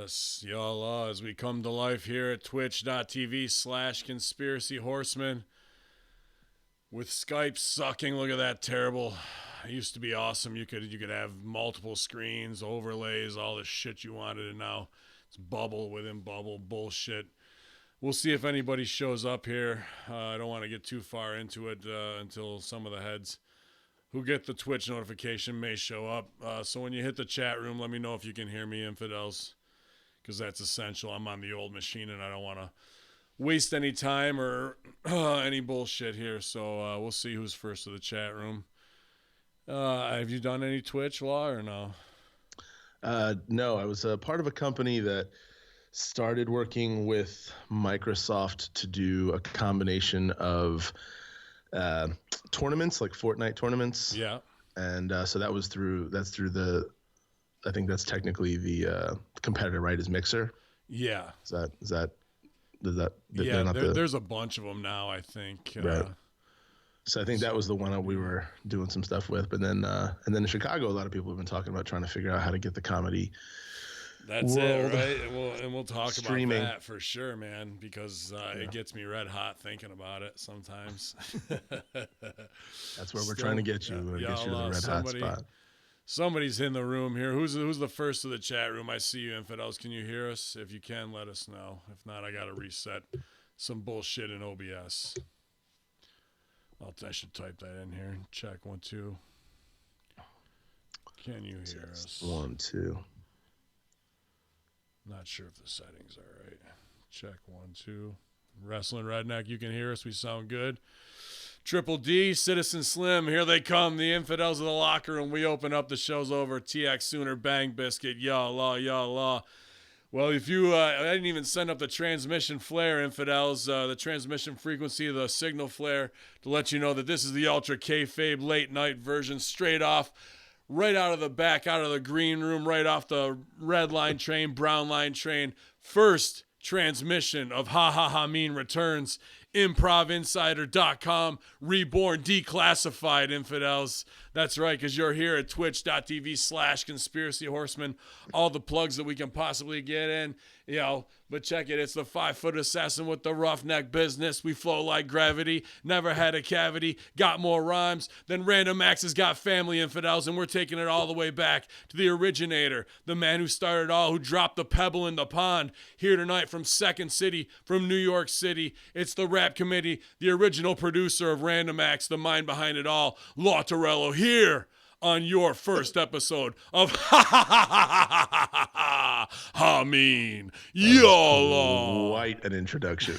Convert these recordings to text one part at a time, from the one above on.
Yes, y'all, as we come to life here at twitch.tv/conspiracy horseman with Skype sucking. Look at that terrible. It used to be awesome. You could have multiple screens, overlays, all the shit you wanted, and now it's bubble within bubble bullshit. We'll see if anybody shows up here. I don't want to get too far into it until some of the heads who get the Twitch notification may show up. So when you hit the chat room, let me know if you can hear me, infidels, because that's essential. I'm on the old machine, and I don't want to waste any time or any bullshit here. So we'll see who's first to the chat room. Have you done any Twitch, Law, or no? No, I was a part of a company that started working with Microsoft to do a combination of tournaments, like Fortnite tournaments. Yeah. And so that's through I think that's technically the competitor, right? Is Mixer. Yeah. There's a bunch of them now, I think. Right. So I think that was the one that we were doing some stuff with. But then in Chicago, a lot of people have been talking about trying to figure out how to get the comedy. That's it, right? We'll talk streaming about that for sure, man, because it gets me red hot thinking about it sometimes. That's where we're trying to get you. Get you to the red hot spot. Somebody's in the room here. Who's the first to the chat room? I see you, infidels. Can you hear us? If you can, let us know. If not, I got to reset some bullshit in OBS. I should type that in here. Check 1 2. Can you hear us? 1 2. Not sure if the settings are right. Check 1 2. Wrestling Redneck, you can hear us. We sound good. Triple D, Citizen Slim, here they come. The infidels of the locker room. We open up. The show's over. TX Sooner, Bang Biscuit, y'all. Well, if you, I didn't even send up the transmission flare, infidels, the transmission frequency of the signal flare to let you know that this is the Ultra Kayfabe late night version, straight off, right out of the back, out of the green room, right off the red line train, brown line train. First transmission of HAHAHAMIN returns. ImprOvinsider.com, reborn, declassified, infidels. That's right, because you're here at twitch.tv/conspiracy horseman. All the plugs that we can possibly get in, but check it. It's the 5-foot assassin with the roughneck business. We flow like gravity, never had a cavity, got more rhymes than Random Acts got family, infidels, and we're taking it all the way back to the originator, the man who started all, who dropped the pebble in the pond. Here tonight from Second City, from New York City, it's the Rap Committee, the original producer of Random Acts, the mind behind it all, Law Tarello, here on your first episode of HAHAHAMIN. YOLO. Quite an introduction.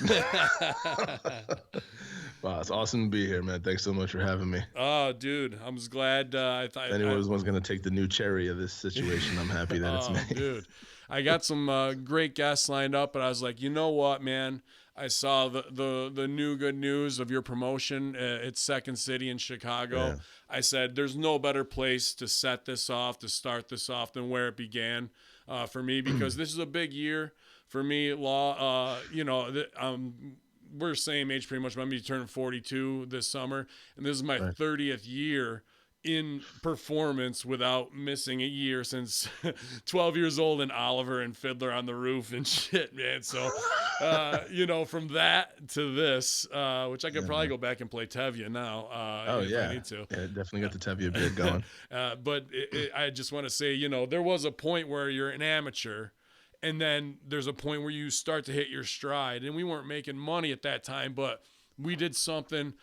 Wow, it's awesome to be here, man. Thanks so much for having me. Oh, dude, I'm just glad. I thought anyone was going to take the new cherry of this situation. I'm happy that it's me. Dude, I got some great guests lined up, but I was like, you know what, man? I saw the new good news of your promotion at Second City in Chicago. Yeah. I said, there's no better place to set this off, to start this off than where it began for me, because this is a big year for me, Law. We're same age pretty much. I'm going to be turning 42 this summer, and this is my 30th year in performance without missing a year since 12 years old and Oliver and Fiddler on the Roof and shit, man. So, from that to this, which I could probably go back and play Tevye now. If I need to. Yeah, definitely got the Tevye bid going. But I just want to say, there was a point where you're an amateur, and then there's a point where you start to hit your stride. And we weren't making money at that time, but we did something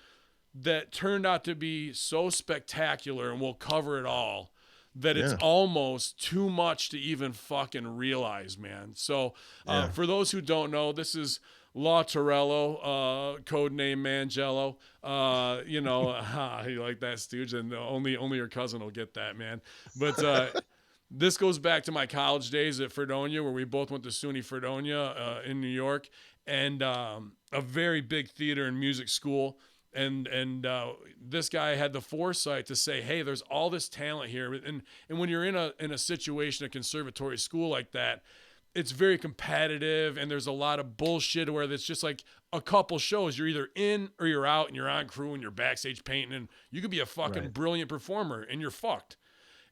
that turned out to be so spectacular, and we'll cover it all, that it's almost too much to even fucking realize, man. So for those who don't know, this is Law Tarello, codename Mangello. You like that, Stooge, and only your cousin will get that, man. But this goes back to my college days at Fredonia, where we both went to SUNY Fredonia in New York, and a very big theater and music school. And this guy had the foresight to say, hey, there's all this talent here. And when you're in a situation, a conservatory school like that, it's very competitive, and there's a lot of bullshit where it's just like a couple shows. You're either in or you're out, and you're on crew and you're backstage painting, and you could be a fucking brilliant performer, and you're fucked.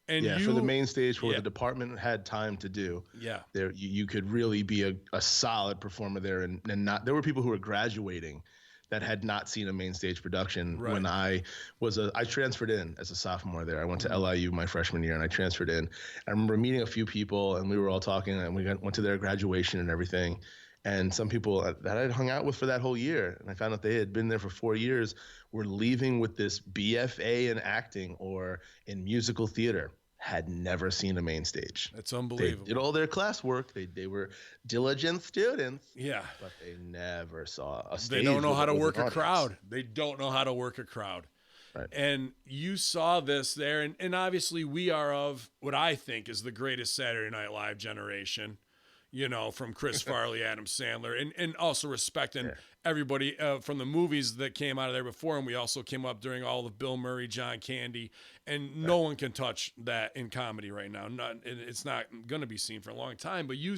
And Yeah, for the main stage where yeah, the department had time to do, yeah, there you could really be a solid performer there, and not there were people who were graduating that had not seen a main stage production. right. When I transferred in as a sophomore there. I went to Mhm. LIU my freshman year, and I transferred in. I remember meeting a few people, and we were all talking, and went to their graduation and everything. And some people that I'd hung out with for that whole year, and I found out they had been there for 4 years, were leaving with this BFA in acting or in musical theater, had never seen a main stage. It's They did unbelievable. all their classwork. They were diligent students, Yeah. but they never saw a They don't stage know with, how to with an work a audience. crowd. They don't know how to work a crowd. Right. And you saw this there. And obviously, we are of what I think is the greatest Saturday Night Live generation, from Chris Farley, Adam Sandler, and also respecting Yeah. everybody from the movies that came out of there before. And we also came up during all of Bill Murray, John Candy. And no one can touch that in comedy right now. It's not going to be seen for a long time. But you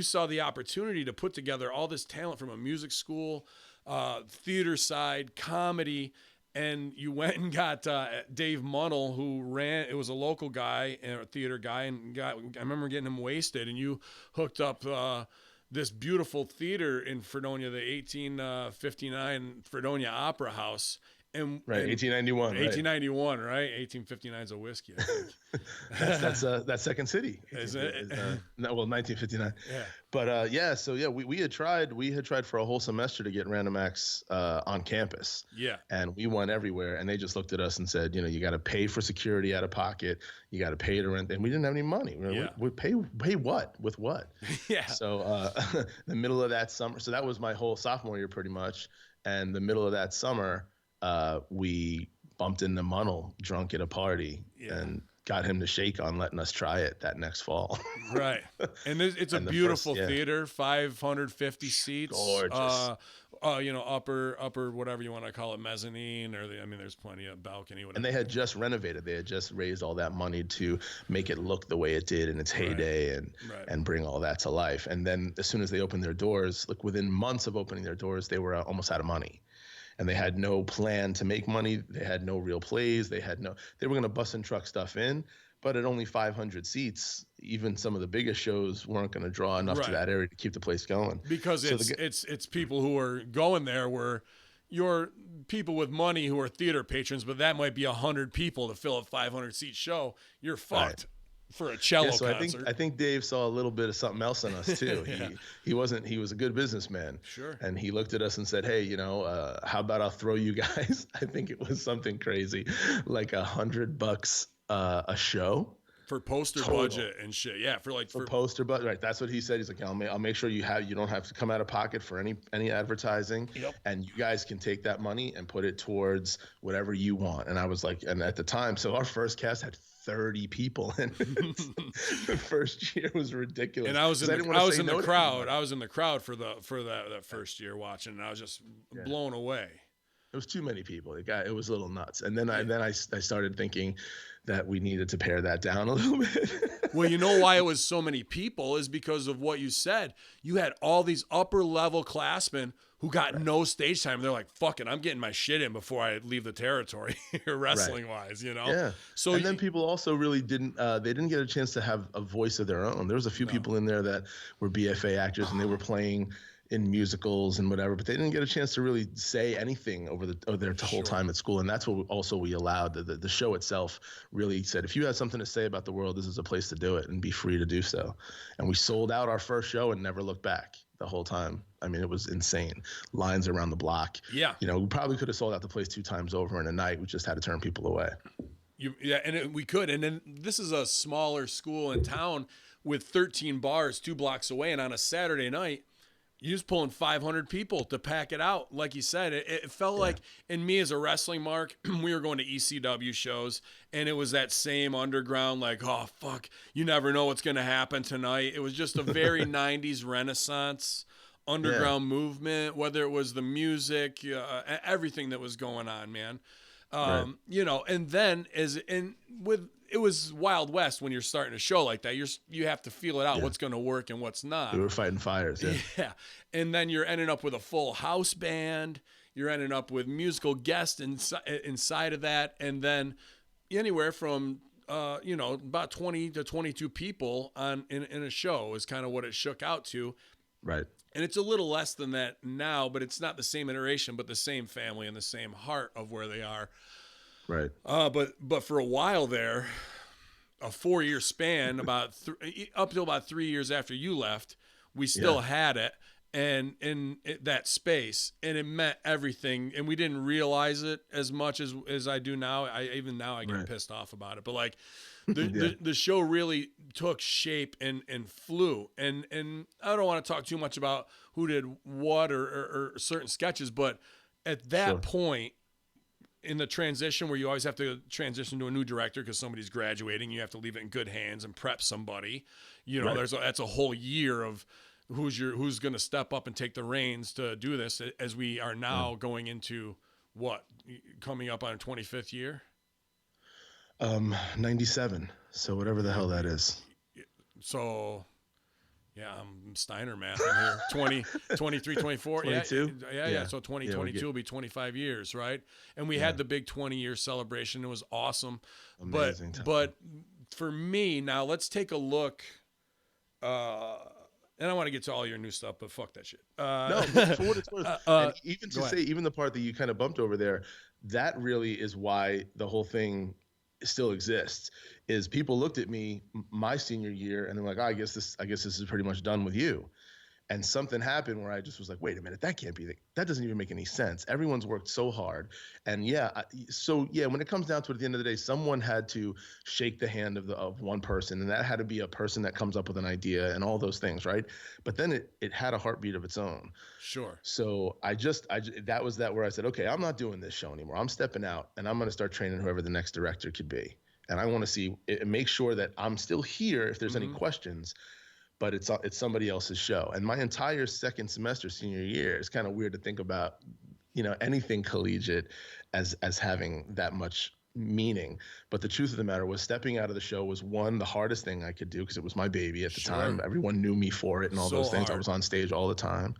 saw the opportunity to put together all this talent from a music school, theater side, comedy, and you went and got Dave Munnell, who ran. It was a local guy, a theater guy, and I remember getting him wasted, and you hooked up this beautiful theater in Fredonia, the 1859 Fredonia Opera House, Right. 1891. 1891, right? 1859 is a whiskey, I think. That's Second City. Is it? No, well, 1959. Yeah. But we had tried for a whole semester to get Random Acts on campus. Yeah. And we went everywhere, and they just looked at us and said, you got to pay for security out of pocket, you got to pay to rent, and we didn't have any money. We pay what with what? Yeah. So the middle of that summer, so that was my whole sophomore year pretty much, and the middle of that summer, we bumped into Munnell drunk at a party and got him to shake on letting us try it that next fall. Right. And it's a beautiful theater, 550 seats. Gorgeous. Upper, whatever you want to call it, mezzanine, there's plenty of balcony, whatever. And they had just renovated. They had just raised all that money to make it look the way it did in its heyday and bring all that to life. And then as soon as they opened their doors, like within months of opening their doors, they were almost out of money. And they had no plan to make money. They had no real plays. They were going to bus and truck stuff in, but at only 500 seats, even some of the biggest shows weren't going to draw enough to that area to keep the place going. Because it's people who are going there were your people with money who are theater patrons, but that might be 100 people to fill a 500 seat show. You're fucked. Right. For a cello concert. I think Dave saw a little bit of something else in us too. He was a good businessman. Sure. And he looked at us and said, "Hey, how about I'll throw you guys?" I think it was something crazy, like $100 a show. For poster budget and shit. Yeah, for poster budget. Right. That's what he said. He's like, I'll make sure you don't have to come out of pocket for any advertising. Yep. And you guys can take that money and put it towards whatever you want. And I was like, and at the time, so our first cast had 30 people in it. The first year was ridiculous. And I was in the crowd. I was in the crowd for that first year watching, and I was just blown away. It was too many people. It was a little nuts. And then I started thinking that we needed to pare that down a little bit. Well, you know why it was so many people is because of what you said. You had all these upper level classmen who got no stage time. They're like, fuck it, I'm getting my shit in before I leave the territory wrestling wise, Yeah. So then people also really didn't get a chance to have a voice of their own. There was a few people in there that were BFA actors and they were playing in musicals and whatever, but they didn't get a chance to really say anything over their whole time at school. And that's what also we allowed. The show itself really said, if you have something to say about the world, this is a place to do it and be free to do so. And we sold out our first show and never looked back the whole time. I mean, it was insane. Lines around the block. Yeah. We probably could have sold out the place 2 times over in a night. We just had to turn people away. We could. And then this is a smaller school in town with 13 bars 2 blocks away. And on a Saturday night, you was pulling 500 people to pack it out. Like you said, it felt like, and me as a wrestling mark, we were going to ECW shows, and it was that same underground, like, oh, fuck, you never know what's going to happen tonight. It was just a very 90s Renaissance underground movement, whether it was the music, everything that was going on, man. And then it was Wild West when you're starting a show like that. You have to feel it out, what's going to work and what's not. We were fighting fires. Yeah. And then you're ending up with a full house band. You're ending up with musical guests inside of that. And then anywhere from about 20 to 22 people in a show is kind of what it shook out to. Right. And it's a little less than that now, but it's not the same iteration, but the same family and the same heart of where they are. Right. But for a while there, a 4-year span, up till about 3 years after you left, we still had it, and in that space, and it meant everything, and we didn't realize it as much as I do now. Even now I get pissed off about it, but like the show really took shape and flew, and I don't want to talk too much about who did what or certain sketches, but at that point in the transition where you always have to transition to a new director because somebody's graduating, you have to leave it in good hands and prep somebody. That's a whole year of who's going to step up and take the reins to do this, as we are now going into coming up on our 25th year. 97. So whatever the hell that is. So yeah, I'm Steiner math in here. 20, 23, 24. 22? Yeah. So 2022 will be 25 years, right? And we had the big 20-year celebration. It was awesome. Amazing. But for me, now let's take a look. And I want to get to all your new stuff, but fuck that shit. No, for what it's worth. And even to say, even the part that you kind of bumped over there, that really is why the whole thing still exists. Is people looked at me my senior year and they're like, I guess this is pretty much done with you. And something happened where I just was like, wait a minute, that can't be that doesn't even make any sense. Everyone's worked so hard. And when it comes down to it, at the end of the day, someone had to shake the hand of one person, and that had to be a person that comes up with an idea and all those things, right? But then it had a heartbeat of its own. Sure. So that was where I said, okay, I'm not doing this show anymore. I'm stepping out, and I'm going to start training whoever the next director could be. And I want to see it, make sure that I'm still here if there's any questions. But it's somebody else's show. And my entire second semester senior year, is kind of weird to think about, anything collegiate as having that much meaning. But the truth of the matter was, stepping out of the show was the hardest thing I could do, because it was my baby at the time. Everyone knew me for it and all those things. I was on stage all the time.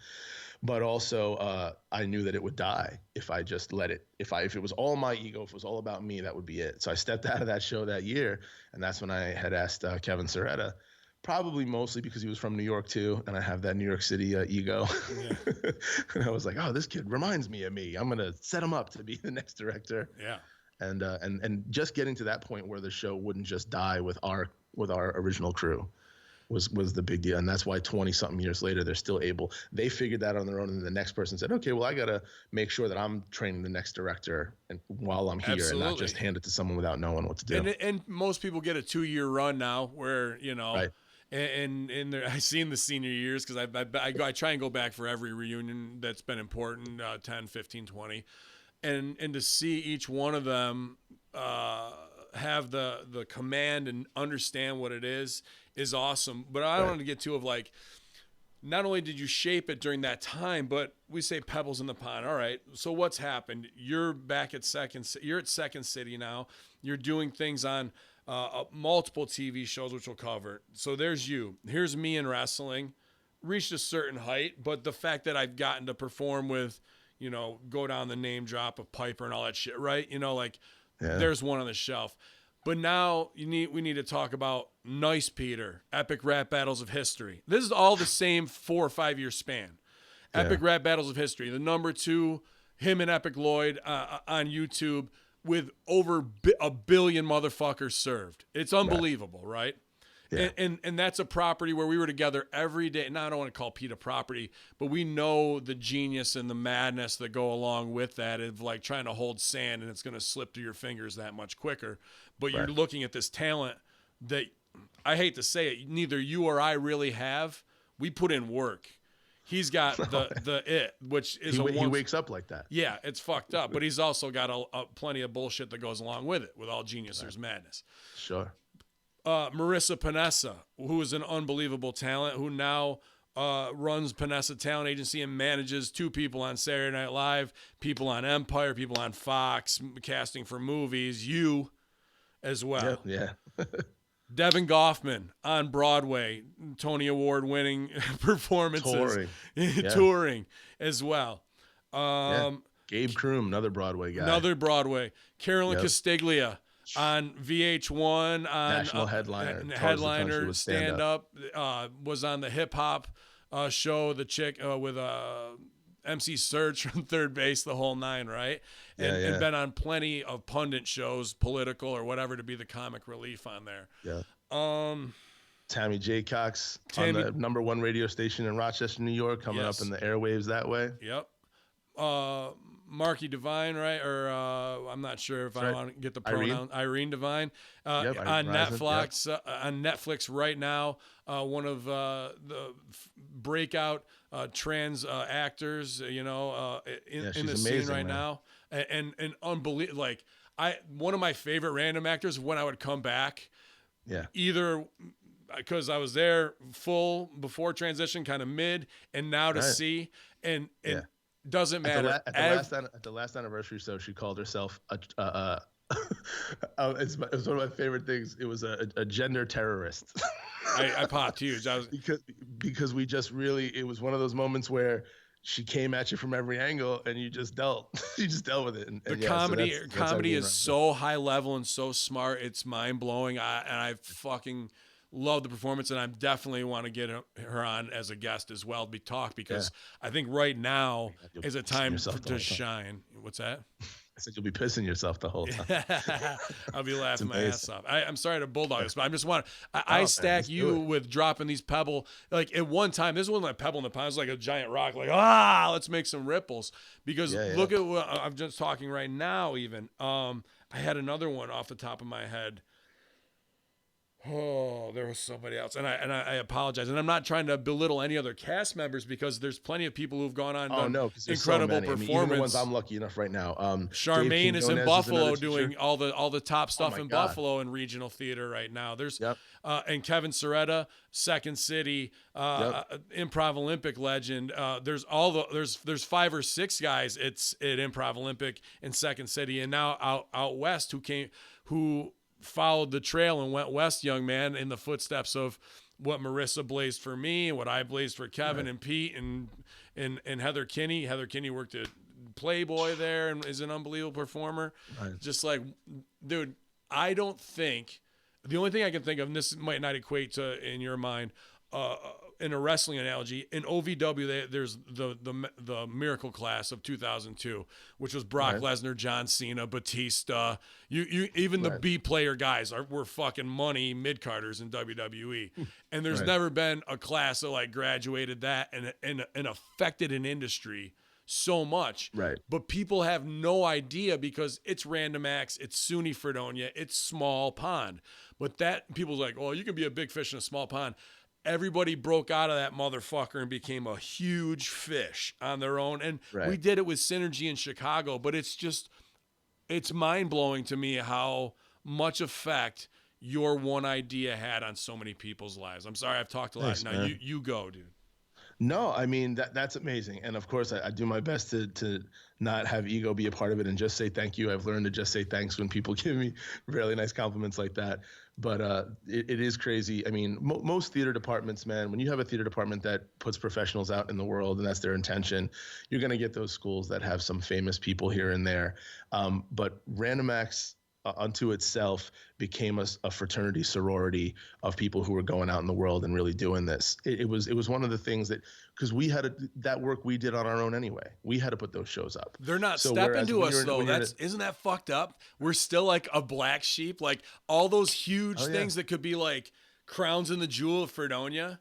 But also, I knew that it would die if I just let it. If it was all my ego, if it was all about me, that would be it. So I stepped out of that show that year, and that's when I had asked Kevin Soretta. Probably mostly because he was from New York too, and I have that New York City ego. Yeah. And I was like, oh, this kid reminds me of me. I'm gonna set him up to be the next director. Yeah. And just getting to that point where the show wouldn't just die with our original crew was the big deal. And that's why 20-something years later, they're still able. They figured that on their own, and the next person said, okay, well, I gotta make sure that I'm training the next director and while I'm here. Absolutely. And not just hand it to someone without knowing what to do. And most people get a 2-year run now where Right. And I've seen the senior years, because I try and go back for every reunion that's been important, 10, 15, 20. And to see each one of them have the command and understand what it is awesome. But I don't want to get too of like, not only did you shape it during that time, but we say pebbles in the pond. All right, so what's happened? You're back at Second City now. You're doing things on multiple TV shows, which we'll cover. So there's you. Here's me in wrestling. Reached a certain height, but the fact that I've gotten to perform with, go down the name drop of Piper and all that shit, right? There's one on the shelf. But now we need to talk about Nice Peter, Epic Rap Battles of History. This is all the same 4 or 5 year span. Epic Rap Battles of History. The number 2, him and Epic Lloyd on YouTube, with over a billion motherfuckers served. It's unbelievable, right? Yeah. And that's a property where we were together every day. Now, I don't want to call Pete a property, but we know the genius and the madness that go along with that, of like trying to hold sand and it's going to slip through your fingers that much quicker. But you're looking at this talent that, I hate to say it, neither you or I really have. We put in work. He's got which is he wakes up like that. Yeah, it's fucked up. But he's also got a plenty of bullshit that goes along with it. With all genius, there's madness. Sure. Marissa Panessa, who is an unbelievable talent, who now runs Panessa Talent Agency and manages 2 people on Saturday Night Live, people on Empire, people on Fox, casting for movies, you as well. Yeah. Devin Goffman on Broadway, Tony Award winning performances, touring as well. Gabe Kroom, another Broadway guy. Carolyn Castiglia, on VH1 on National headliner, headliner with stand up. Was on the hip hop show, the chick with MC Serge from Third Base, the whole nine, right? And been on plenty of pundit shows, political or whatever, to be the comic relief on there. Tammy J. Cox on the #1 radio station in Rochester, New York, coming up in the airwaves that way. Yep. Marky Devine, right? Or I'm not sure if I want to get the pronoun. Irene Devine on Netflix. On Netflix right now, one of the breakout trans actors, in the scene right now, and unbelievable. Like one of my favorite random actors when I would come back. Yeah. Either because I was there full before transition, kind of mid, and now to see and doesn't matter. At the last anniversary show, she called herself it was one of my favorite things. It was a gender terrorist. I popped huge. Because we just really, it was one of those moments where she came at you from every angle and you just dealt with it. And comedy is so high level and so smart. It's mind blowing. I fucking love the performance, and I definitely want to get her on as a guest as well because I think right now is a time to shine. What's that? I said you'll be pissing yourself the whole time. I'll be laughing my ass off. I'm sorry to bulldog this, but I just want to. I stack you with dropping these pebble. Like at one time, this wasn't like pebble in the pond. It was like a giant rock. Like let's make some ripples. Because look at what I'm just talking right now. Even I had another one off the top of my head. Oh, there was somebody else, and I apologize, and I'm not trying to belittle any other cast members because there's plenty of people who've gone on incredible performance. I mean, even the ones I'm lucky enough right now. Charmaine is in Buffalo doing all the top stuff in Buffalo and regional theater right now. There's and Kevin Soretta, Second City, Improv Olympic legend. There's 5 or 6 guys. It's at Improv Olympic in Second City, and now out west who followed the trail and went west, young man, in the footsteps of what Marissa blazed for me and what I blazed for Kevin and Pete and Heather Kinney. Heather Kinney worked at Playboy there and is an unbelievable performer. Right. Just like, dude, I don't think the only thing I can think of, and this might not equate to in your mind, in a wrestling analogy, in OVW, there's the Miracle Class of 2002, which was Brock Lesnar, John Cena, Batista. You even the B player guys were fucking money mid-carders in WWE, and there's never been a class that like graduated that and affected an industry so much. Right. But people have no idea because it's random acts, it's SUNY Fredonia, it's small pond. But that people's like, oh, you can be a big fish in a small pond. Everybody broke out of that motherfucker and became a huge fish on their own. And we did it with Synergy in Chicago, but it's mind-blowing to me how much effect your one idea had on so many people's lives. I'm sorry, I've talked a lot. Thanks, now you go, dude. No, I mean, that's amazing. And of course, I do my best to not have ego be a part of it and just say thank you. I've learned to just say thanks when people give me really nice compliments like that. But it is crazy. I mean, most theater departments, man, when you have a theater department that puts professionals out in the world and that's their intention, you're going to get those schools that have some famous people here and there. But Random Acts unto itself became a fraternity sorority of people who were going out in the world and really doing this. It was one of the things that, because we had that work we did on our own anyway. We had to put those shows up. They're not stepping to us though. Isn't that fucked up? We're still like a black sheep. Like all those huge things that could be like crowns in the jewel of Fredonia.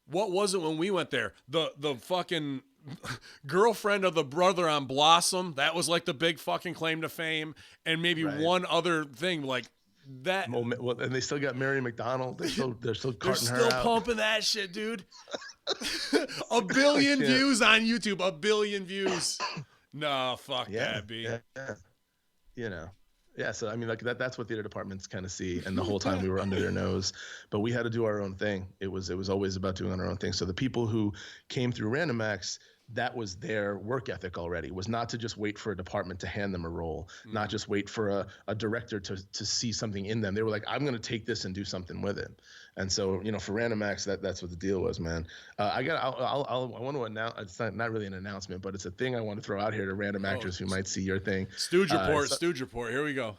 What was it when we went there? The fucking girlfriend of the brother on Blossom, that was like the big fucking claim to fame, and maybe one other thing like that. Well, and they still got Mary McDonald. They're still carting her out. They're still pumping that shit, dude. 1 billion views on YouTube. 1 billion views. No, fuck that, B. Yeah, so I mean, like that's what theater departments kind of see, and the whole time we were under their nose, but we had to do our own thing. It was always about doing our own thing. So the people who came through Random Acts, that was their work ethic already, was not to just wait for a department to hand them a role, not just wait for a director to see something in them. They were like, I'm going to take this and do something with it. And so, for Random Acts, that's what the deal was, man. I want to announce, it's not really an announcement, but it's a thing I want to throw out here to random actors who might see your thing. Stooge Report, here we go.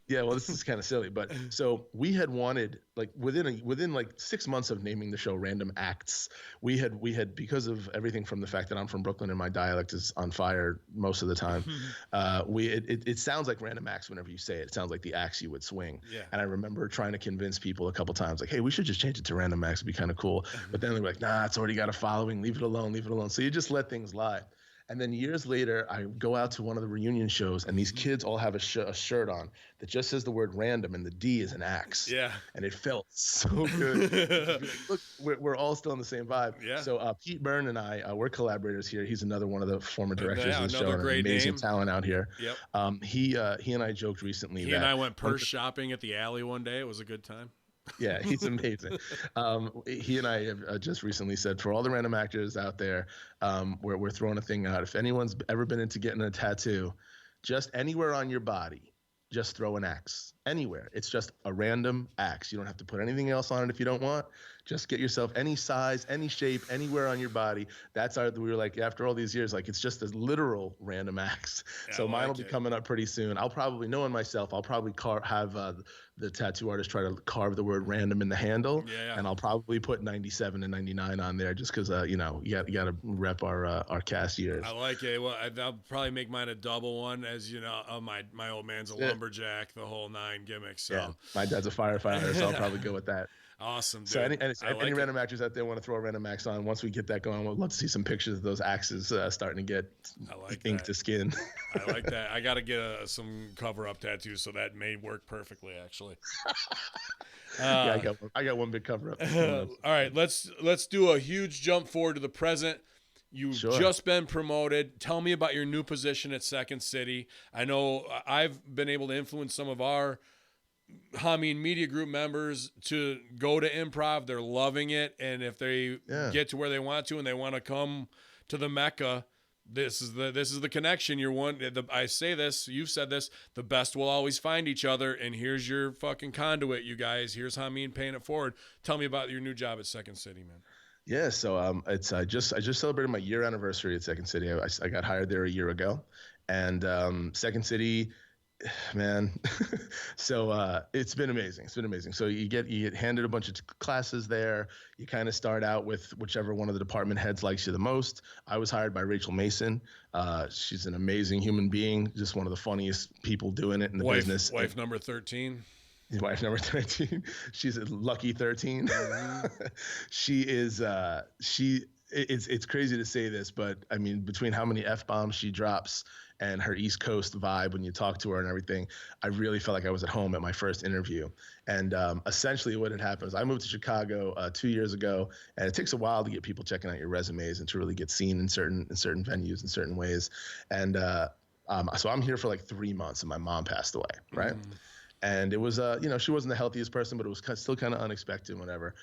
Yeah, well, this is kind of silly, but so we had wanted like within like 6 months of naming the show Random Acts, we had because of everything from the fact that I'm from Brooklyn and my dialect is on fire most of the time. It sounds like Random Acts whenever you say it. It sounds like the axe you would swing. Yeah. And I remember trying to convince people a couple times, like, hey, we should just change it to Random Acts. It'd be kind of cool. But then they're like, nah, it's already got a following. Leave it alone. Leave it alone. So you just let things lie. And then years later, I go out to one of the reunion shows, and these kids all have a shirt on that just says the word random, and the D is an axe. Yeah. And it felt so good. Like, look, we're all still in the same vibe. Yeah. So Pete Byrne and I, we're collaborators here. He's another one of the former directors of the show, and an great amazing name. talent out here. Yep. He and I joked recently He and I went purse shopping at the alley one day. It was a good time. Yeah, he's amazing. He and I have just recently said, for all the random actors out there, we're throwing a thing out. If anyone's ever been into getting a tattoo, just anywhere on your body, just throw an axe. Anywhere. It's just a random axe. You don't have to put anything else on it if you don't want. Just get yourself any size, any shape, anywhere on your body. We were like, after all these years, like, it's just a literal random axe. Yeah, so mine will be coming up pretty soon. I'll probably, knowing myself, I'll probably have the tattoo artist try to carve the word random in the handle. Yeah. And I'll probably put 97 and 99 on there just because, you got to rep our cast years. I like it. Well, I'll probably make mine a double one, as you know. My old man's a lumberjack, the whole 9 gimmicks. So. Yeah, my dad's a firefighter, so I'll probably go with that. Awesome, dude. So any random actors out there want to throw a random axe on, once we get that going, we'd love to see some pictures of those axes starting to get ink to skin. I like that. I got to get some cover-up tattoos, so that may work perfectly, actually. Yeah, I got one big cover-up. All right, let's do a huge jump forward to the present. You've just been promoted. Tell me about your new position at Second City. I know I've been able to influence some of our HAHAMIN Media Group members to go to improv. They're loving it, and if they get to where they want to and they want to come to the Mecca, this is the connection. I say this, you've said this, the best will always find each other, and here's your fucking conduit, you guys. Here's HAHAMIN paying it forward. Tell me about your new job at Second City, man. Yeah, so I just celebrated my year anniversary at Second City. I got hired there a year ago, and Second City, man. So it's been amazing. So you get handed a bunch of classes there. You kind of start out with whichever one of the department heads likes you the most. I was hired by Rachel Mason. She's an amazing human being, just one of the funniest people doing it in the business. Wife number 13. Wife number 13. She's a lucky 13. She is. It's crazy to say this, but I mean, between how many F-bombs she drops and her East Coast vibe when you talk to her and everything, I really felt like I was at home at my first interview. And essentially what had happened is I moved to Chicago 2 years ago, and it takes a while to get people checking out your resumes and to really get seen in certain venues in certain ways. And so I'm here for like 3 months, and my mom passed away, right? And it was, she wasn't the healthiest person, but it was still kind of unexpected, whatever.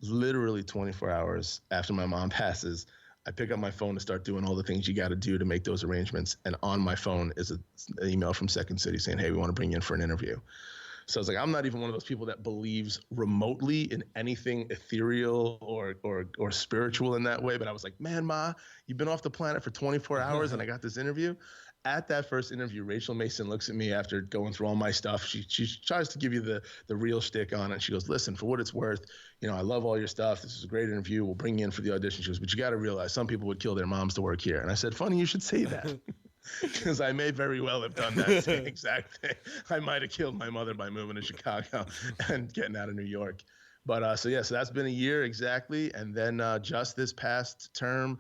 Literally 24 hours after my mom passes, I pick up my phone to start doing all the things you got to do to make those arrangements. And on my phone is an email from Second City saying, hey, we want to bring you in for an interview. So I was like, I'm not even one of those people that believes remotely in anything ethereal or spiritual in that way. But I was like, man, Ma, you've been off the planet for 24 hours and I got this interview. At that first interview, Rachel Mason looks at me after going through all my stuff. She tries to give you the real shtick on it. She goes, listen, for what it's worth, I love all your stuff. This is a great interview. We'll bring you in for the audition. She goes, but you got to realize some people would kill their moms to work here. And I said, funny you should say that. Because I may very well have done that same exact thing. I might have killed my mother by moving to Chicago and getting out of New York. But so that's been a year exactly. And then just this past term,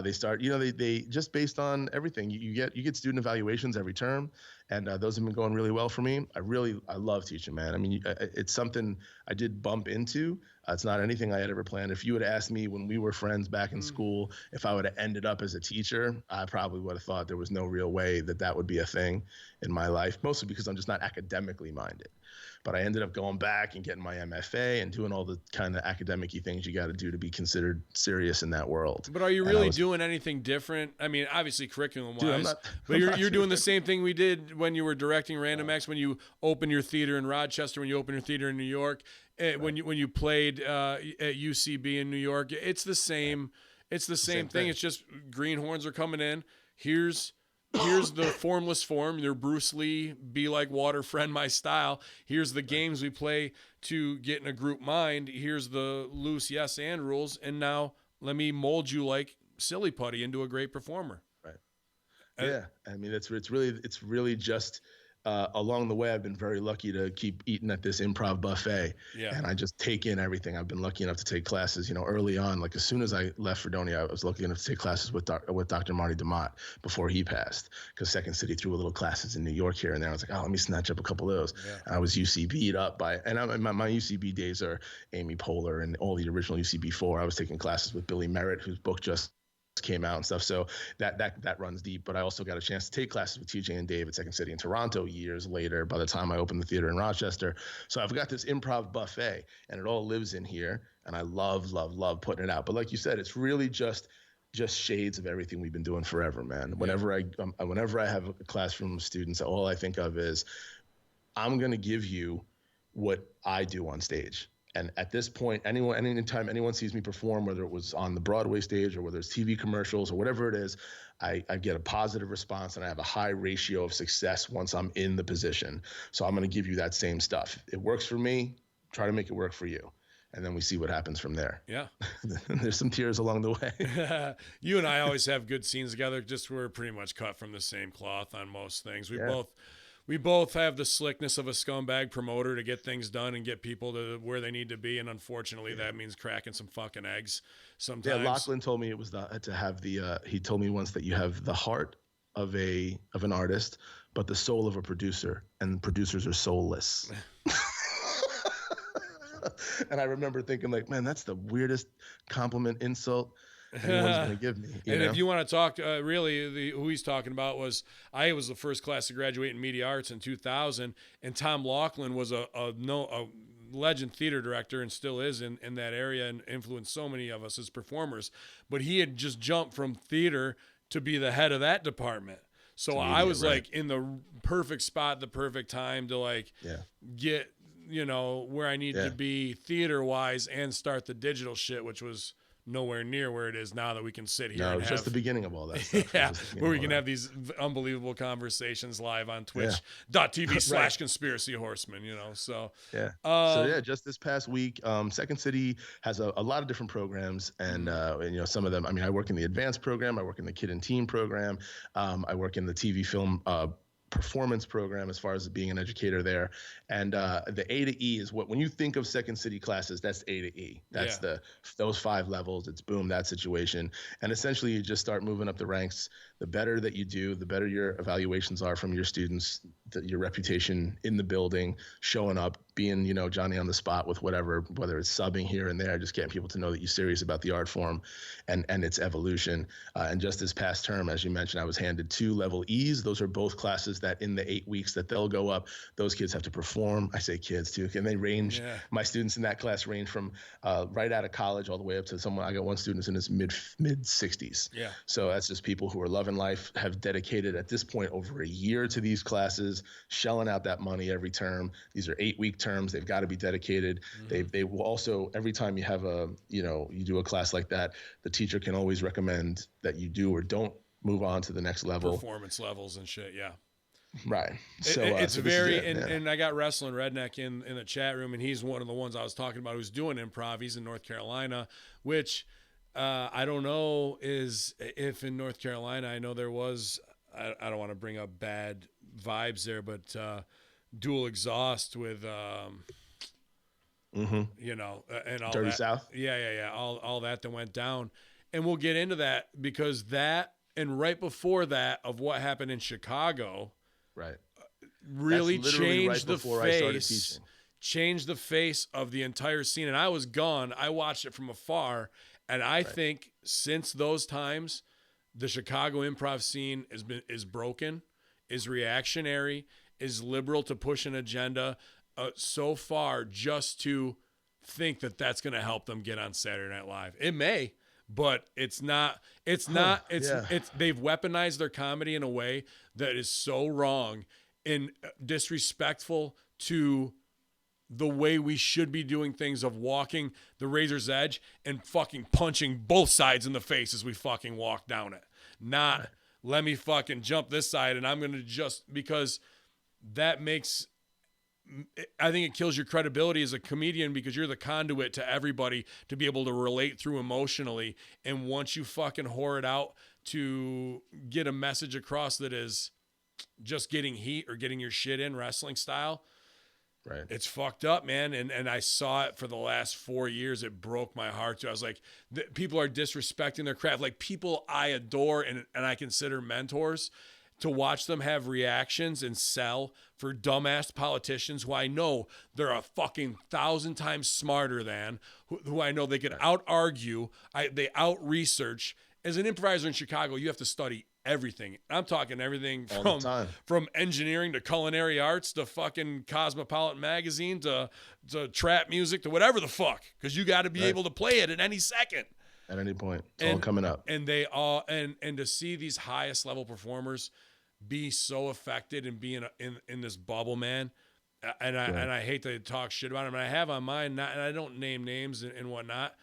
they start, they just based on everything, you get student evaluations every term. And those have been going really well for me. I love teaching, man. I mean, it's something I did bump into. It's not anything I had ever planned. If you would have asked me when we were friends back in school, if I would have ended up as a teacher, I probably would have thought there was no real way that would be a thing in my life, mostly because I'm just not academically minded. But I ended up going back and getting my MFA and doing all the kind of academic-y things you got to do to be considered serious in that world. But are you really doing anything different? I mean, obviously curriculum-wise, but you're doing the same thing we did when you were directing Random Acts, when you opened your theater in Rochester, when you opened your theater in New York, when you played at UCB in New York. It's the same. It's the same thing. It's just greenhorns are coming in. Here's here's the formless form, your Bruce Lee, be like water, friend my style. Here's the games we play to get in a group mind. Here's the loose yes and rules. And now let me mold you like silly putty into a great performer. Right. Yeah. I mean, it's really just along the way, I've been very lucky to keep eating at this improv buffet. Yeah. And I just take in everything. I've been lucky enough to take classes, you know, early on. Like as soon as I left Fredonia, I was lucky enough to take classes with Dr. Marty DeMott before he passed, because Second City threw a little classes in New York here and there. I was like, oh, let me snatch up a couple of those. Yeah. And I was UCB'd up by, and my UCB days are Amy Poehler and all the original UCB4. I was taking classes with Billy Merritt, whose book just came out and stuff. So that runs deep. But I also got a chance to take classes with TJ and Dave at Second City in Toronto years later, by the time I opened the theater in Rochester. So I've got this improv buffet and it all lives in here. And I love putting it out. But like you said, it's really just shades of everything we've been doing forever, man. Whenever I have a classroom of students, all I think of is I'm going to give you what I do on stage. And at this point, anytime anyone sees me perform, whether it was on the Broadway stage or whether it's TV commercials or whatever it is, I get a positive response and I have a high ratio of success once I'm in the position. So I'm going to give you that same stuff. It works for me. Try to make it work for you. And then we see what happens from there. Yeah. There's some tears along the way. You and I always have good scenes together. Just we're pretty much cut from the same cloth on most things. We both have the slickness of a scumbag promoter to get things done and get people to where they need to be. And unfortunately, that means cracking some fucking eggs sometimes. Yeah, Lachlan told me it was he told me once that you have the heart of an artist, but the soul of a producer, and producers are soulless. And I remember thinking like, man, that's the weirdest compliment insult anyone's going to give me. If you want to talk, who he's talking about was, I was the first class to graduate in media arts in 2000, and Tom Laughlin was a legend theater director and still is in that area and influenced so many of us as performers. But he had just jumped from theater to be the head of that department. So I was like in the perfect spot, the perfect time to get, where I need to be theater wise and start the digital shit, which was nowhere near where it is now that we can sit here. No, it's just the beginning of all that stuff. Yeah, where we can have these unbelievable conversations live on Twitch.tv/Conspiracy Horseman, so. Yeah. Just this past week, Second City has a lot of different programs, and some of them, I mean, I work in the advanced program, I work in the kid and teen program, I work in the TV film performance program as far as being an educator there. And the A to E is when you think of Second City classes, that's A to E. That's those 5 levels. It's boom, that situation. And essentially you just start moving up the ranks. The better that you do, the better your evaluations are from your students, your reputation in the building, showing up, being, Johnny on the spot with whether it's subbing here and there, just getting people to know that you're serious about the art form and its evolution. And just this past term, as you mentioned, I was handed 2 level E's. Those are both classes that in the 8 weeks that they'll go up, those kids have to perform. I say kids too. And they range, my students in that class range from right out of college all the way up to I got one student in his mid 60s. Yeah. So that's just people who are loving life, have dedicated at this point over a year to these classes, shelling out that money every term. These are 8-week terms. They've got to be dedicated. Mm-hmm. They will also, every time you have you do a class like that, the teacher can always recommend that you do or don't move on to the next level. Performance levels and shit. Yeah. Right. So it's and I got Wrestling Redneck in the chat room, and he's one of the ones I was talking about who's doing improv. He's in North Carolina, which I don't know if in North Carolina, I know there was, I don't want to bring up bad vibes there, but dual exhaust with, and all Dirty that. South. Yeah. All that went down. And we'll get into that because that, and right before that of what happened in Chicago, right, really changed the face. Changed the face of the entire scene. And I was gone. I watched it from afar. And I think since those times, the Chicago improv scene is broken, is reactionary, is liberal to push an agenda so far just to think that that's going to help them get on Saturday Night Live. It may, but it's not. They've weaponized their comedy in a way that is so wrong and disrespectful to the way we should be doing things, of walking the razor's edge and fucking punching both sides in the face as we fucking walk down it. Not let me fucking jump this side, and I'm going to just, because that makes, I think it kills your credibility as a comedian, because you're the conduit to everybody to be able to relate through emotionally. And once you fucking whore it out to get a message across that is just getting heat or getting your shit in wrestling style, right, it's fucked up, man. And I saw it for the last 4 years. It broke my heart too. I was like, people are disrespecting their craft. Like, people I adore and I consider mentors, to watch them have reactions and sell for dumbass politicians who I know they're a fucking 1,000 times smarter than, who I know they could out argue, they out research. As an improviser in Chicago, you have to study everything. I'm talking everything from engineering to culinary arts to fucking Cosmopolitan magazine to trap music to whatever the fuck, because you got to be able to play it at any second. At any point, it's all coming up. And they all, and to see these highest level performers be so affected and be in this bubble, man. And I hate to talk shit about them, and I have on mine, and I don't name names and whatnot.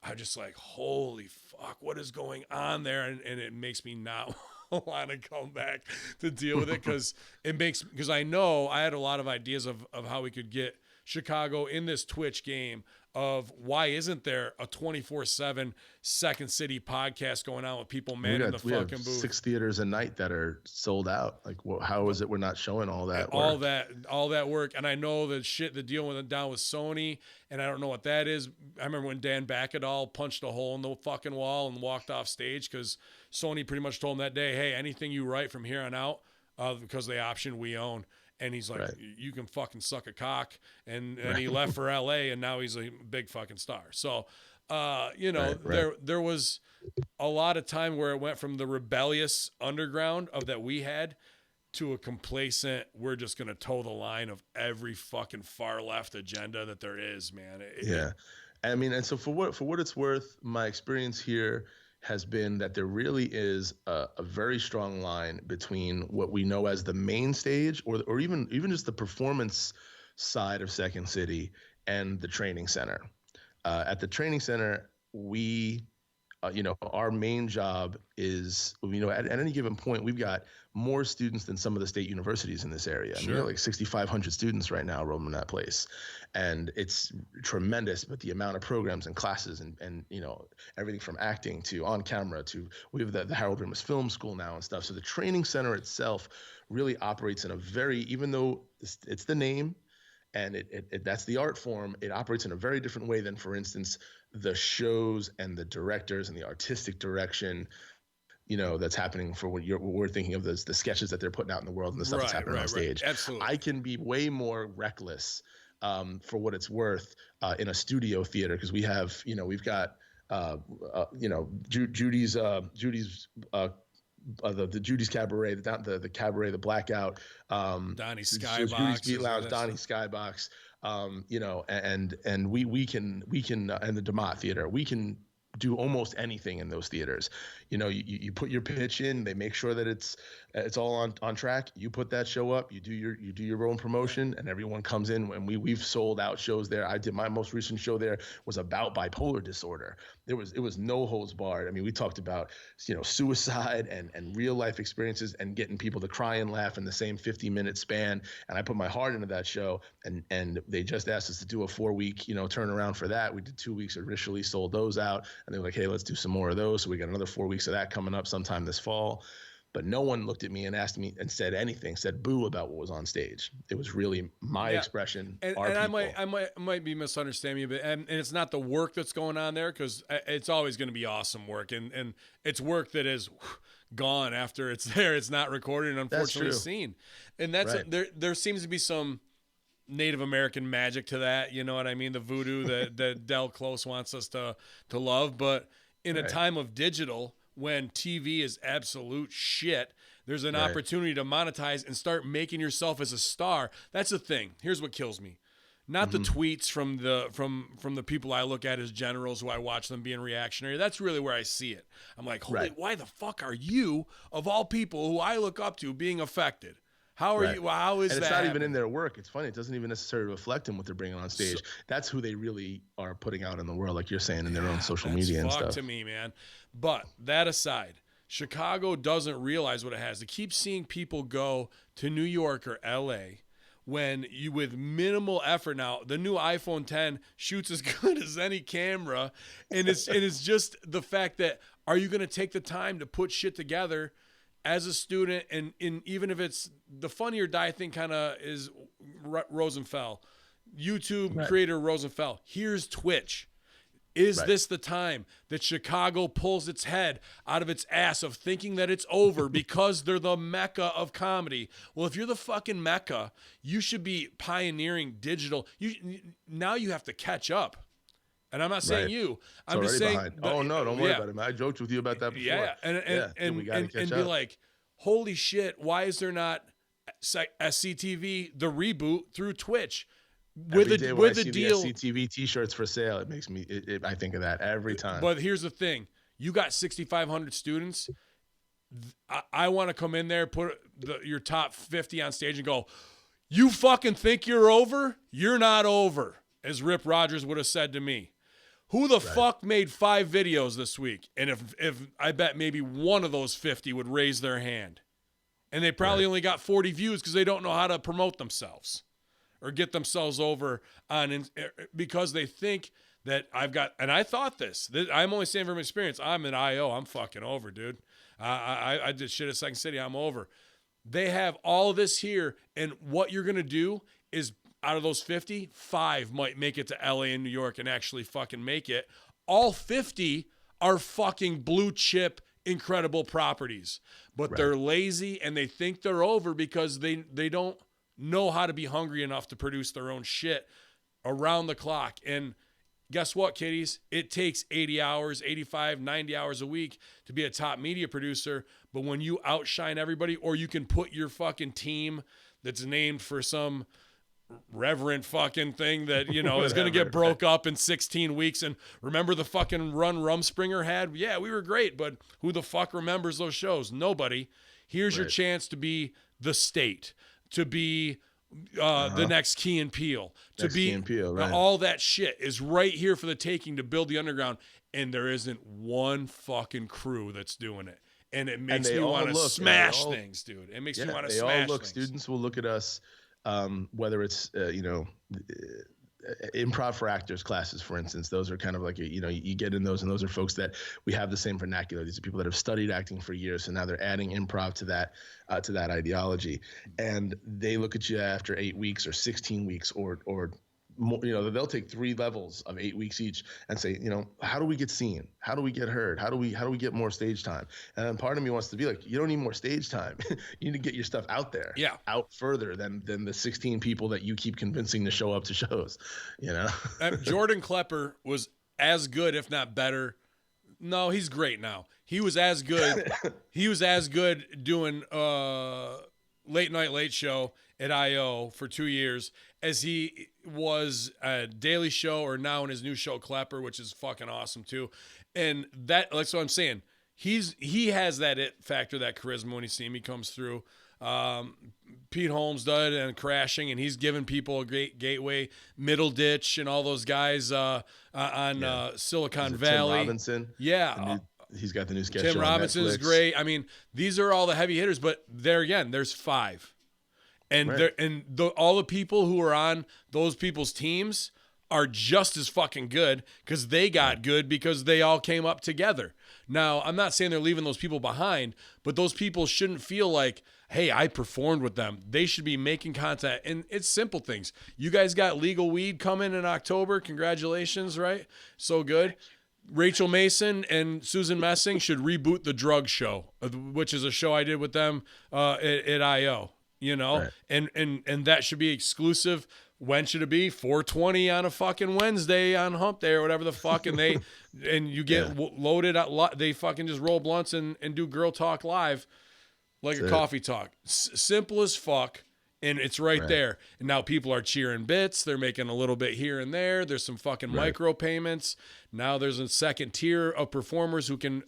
I'm just like, holy fuck, what is going on there? And it makes me not want to come back to deal with it, because I know I had a lot of ideas of how we could get Chicago in this Twitch game of why isn't there a 24/7 Second City podcast going on with people manning the fucking booth? 6 theaters a night that are sold out. Like, how is it we're not showing all that work? All that work. And I know the deal went down with Sony, and I don't know what that is. I remember when Dan Bacadol punched a hole in the fucking wall and walked off stage because Sony pretty much told him that day, hey, anything you write from here on out, because the option we own. And he's like, you can fucking suck a cock. And he left for LA, and now he's a big fucking star. So, there was a lot of time where it went from the rebellious underground of that we had to a complacent, we're just going to toe the line of every fucking far left agenda that there is, man. I mean, and so for what it's worth, my experience here has been that there really is a very strong line between what we know as the main stage or even just the performance side of Second City and the training center. At the training center, we, our main job is, at any given point, we've got more students than some of the state universities in this area. Sure. I mean, we have like 6,500 students right now roaming that place. And it's tremendous, but the amount of programs and classes and everything from acting to on camera to, we have the Harold Ramis Film School now and stuff. So the training center itself really operates in a very, even though it's the name and that's the art form, it operates in a very different way than, for instance, the shows and the directors and the artistic direction that's happening for what we're thinking of, the sketches that they're putting out in the world and the stuff that's happening on stage. Right. Absolutely. I can be way more reckless for what it's worth in a studio theater, because we have, we've got, Judy's the Judy's Cabaret, the Cabaret, the Blackout, Donnie Skybox, Judy's Beat Lounge, Donnie Skybox, and we can and the DeMott Theater, we can do almost anything in those theaters. You put your pitch in, they make sure that it's all on track. You put that show up, you do your own promotion, and everyone comes in. And we've sold out shows there. I did my most recent show there was about bipolar disorder. It was no holds barred. I mean, we talked about suicide and real life experiences and getting people to cry and laugh in the same 50-minute span. And I put my heart into that show, and they just asked us to do a 4-week turnaround for that. We did 2 weeks initially, sold those out, and they were like, hey, let's do some more of those. So we got another 4 weeks of that coming up sometime this fall. But no one looked at me and asked me and said boo about what was on stage. It was really my expression. And I might be misunderstanding you, but and it's not the work that's going on there, because it's always going to be awesome work, and it's work that is gone after it's there. It's not recorded and unfortunately seen. And that's there seems to be some Native American magic to that. You know what I mean? The voodoo that Del Close wants us to love. But in a time of digital, when TV is absolute shit, there's an opportunity to monetize and start making yourself as a star. That's the thing. Here's what kills me. Not the tweets from the people I look at as generals who I watch them being reactionary. That's really where I see it. I'm like, why the fuck are you, of all people who I look up to, being affected? How are you? How is that? And it's not even in their work. It's funny. It doesn't even necessarily reflect in what they're bringing on stage. That's who they really are putting out in the world, like you're saying, in their own social media and stuff. To me, man. But that aside, Chicago doesn't realize what it has. To keep seeing people go to New York or LA when you, with minimal effort, now the new iPhone 10 shoots as good as any camera, and it's just the fact that, are you going to take the time to put shit together as a student? And even if it's the Funny or Die thing, kind of is Rosenfeld, YouTube creator Rosenfeld. Here's Twitch. Is this the time that Chicago pulls its head out of its ass of thinking that it's over because they're the mecca of comedy? Well, if you're the fucking mecca, you should be pioneering digital. Now you have to catch up. And I'm not saying you. I'm just saying. Oh no, don't worry about it, man. I joked with you about that before. Yeah, and be like, holy shit, why is there not SCTV the reboot through Twitch? With a deal, the SCTV T-shirts for sale, it makes me. I think of that every time. But here's the thing: you got 6,500 students. I want to come in there, put your top 50 on stage, and go, "You fucking think you're over? You're not over," as Rip Rogers would have said to me. Who the fuck made 5 videos this week? And if I bet maybe one of those 50 would raise their hand, and they probably only got 40 views because they don't know how to promote themselves or get themselves over on, because they think that I've got, and I thought this, I'm only saying from experience, I'm an IO, I'm fucking over, dude. I did shit at Second City, I'm over. They have all of this here, and what you're going to do is, out of those 50, 5 might make it to LA and New York and actually fucking make it. All 50 are fucking blue chip, incredible properties, but they're lazy and they think they're over because they don't know how to be hungry enough to produce their own shit around the clock. And guess what, kiddies? It takes 80 hours, 85, 90 hours a week to be a top media producer. But when you outshine everybody, or you can put your fucking team that's named for some reverent fucking thing that, you know, is going to get broke up in 16 weeks. And remember the fucking run Rumspringer had? Yeah, we were great, but who the fuck remembers those shows? Nobody. Here's your chance to be the State, to be the next Key and Peele, all that shit is right here for the taking to build the underground. And there isn't one fucking crew that's doing it. And it makes me want to smash things, dude. It makes me want to smash things. Students will look at us, whether it's, improv for actors classes, for instance. Those are kind of like, you get in those, and those are folks that we have the same vernacular. These are people that have studied acting for years, so now they're adding improv to that ideology. And they look at you after 8 weeks or 16 weeks or more, they'll take 3 levels of 8 weeks each and say, how do we get seen? How do we get heard? How do we get more stage time? And then part of me wants to be like, you don't need more stage time. You need to get your stuff out there, out further than the 16 people that you keep convincing to show up to shows, Jordan Klepper was as good, if not better. No, he's great now. He was as good. He was as good doing Late Night Late Show at IO for 2 years as he was a Daily Show, or now in his new show Klepper, which is fucking awesome too. And that's what I'm saying. He has that it factor, that charisma when you see him. He comes through. Pete Holmes did, and Crashing, and he's given people a great gateway. Middle Ditch and all those guys on Silicon Valley. Tim Robinson. Yeah. He's got the new sketch. Tim Robinson is great. I mean, these are all the heavy hitters, but there again, there's 5. And all the people who are on those people's teams are just as fucking good because they got good because they all came up together. Now, I'm not saying they're leaving those people behind, but those people shouldn't feel like, hey, I performed with them. They should be making content. And it's simple things. You guys got Legal Weed coming in October. Congratulations, right? So good. Rachel Mason and Susan Messing should reboot The Drug Show, which is a show I did with them at IO. And that should be exclusive. When should it be? 4:20 on a fucking Wednesday on Hump Day or whatever the fuck. And you get loaded out. They fucking just roll blunts and do girl talk live like a coffee talk. Simple as fuck. And it's right there. And now people are cheering bits. They're making a little bit here and there. There's some fucking micro payments. Now there's a second tier of performers who can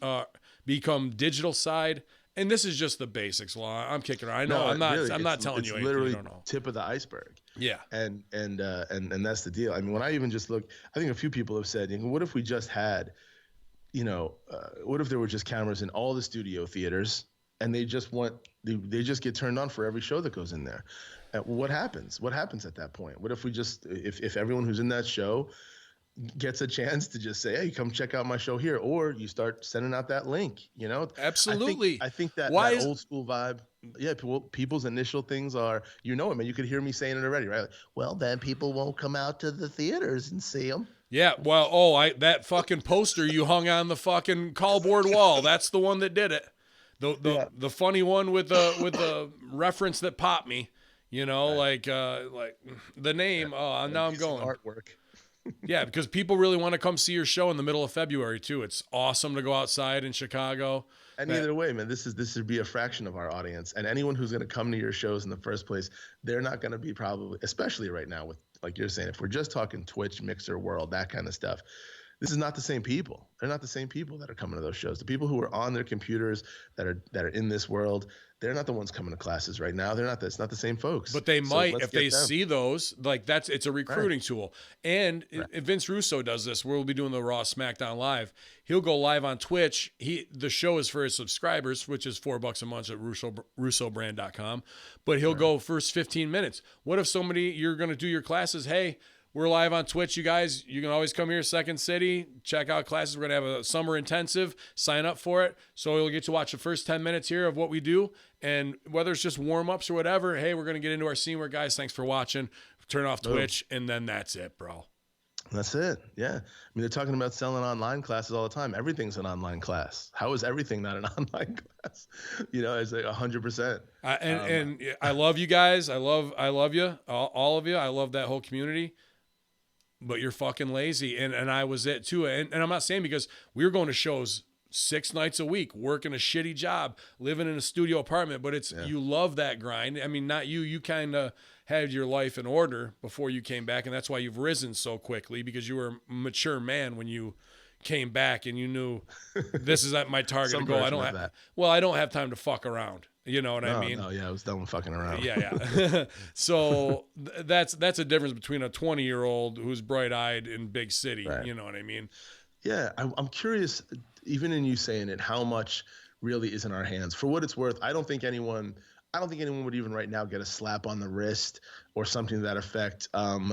become digital side. And this is just the basics, Law. I'm kicking around. I know. I'm not telling you anything literally you don't know. Tip of the iceberg. Yeah. And that's the deal. I mean, when I even just look, I think a few people have said, what if we just had what if there were just cameras in all the studio theaters and they just get turned on for every show that goes in there? What happens? What happens at that point? What if if everyone who's in that show gets a chance to just say, hey, come check out my show here, or you start sending out that link, Absolutely. I think that old school vibe. Yeah. People's initial things are, man, you could hear me saying it already, right? Like, well, then people won't come out to the theaters and see them. Yeah, well, that fucking poster you hung on the fucking callboard wall, that's the one that did it. The funny one with the reference that popped me, right. like the name. Oh, now I'm going. Artwork. Yeah, because people really want to come see your show in the middle of February too. It's awesome to go outside in Chicago. And either way, man, this would be a fraction of our audience, and anyone who's going to come to your shows in the first place, they're not going to be probably, especially right now with, like you're saying, if we're just talking Twitch, Mixer world, that kind of stuff, this is not the same people. They're not the same people that are coming to those shows. The people who are on their computers that are in this world, they're not the ones coming to classes right now. It's not the same folks. But they might, if they see those, like it's a recruiting tool. And Vince Russo does this. We'll be doing the Raw SmackDown Live. He'll go live on Twitch. The show is for his subscribers, which is $4 a month at russobrand.com. But he'll go first 15 minutes. What if you're going to do your classes? Hey, we're live on Twitch, you guys. You can always come here, Second City, check out classes. We're going to have a summer intensive. Sign up for it. So you'll get to watch the first 10 minutes here of what we do. And whether it's just warm-ups or whatever, hey, we're going to get into our scene where, guys, thanks for watching. Turn off Twitch, and then that's it, bro. That's it. Yeah. I mean, they're talking about selling online classes all the time. Everything's an online class. How is everything not an online class? It's like 100%. And I love you guys. I love you, all of you. I love that whole community. But you're fucking lazy. And I was it too. And I'm not saying because we were going to shows 6 nights a week, working a shitty job, living in a studio apartment, but you love that grind. I mean, not you kind of had your life in order before you came back. And that's why you've risen so quickly, because you were a mature man when you came back and you knew this is at my target to go. I don't have time to fuck around. You know what I mean? No, yeah, I was done with fucking around. Yeah. So that's a difference between a 20-year-old who's bright-eyed in big city. Right. You know what I mean? Yeah, I'm curious, even in you saying it, how much really is in our hands. For what it's worth, I don't think anyone would even right now get a slap on the wrist or something to that effect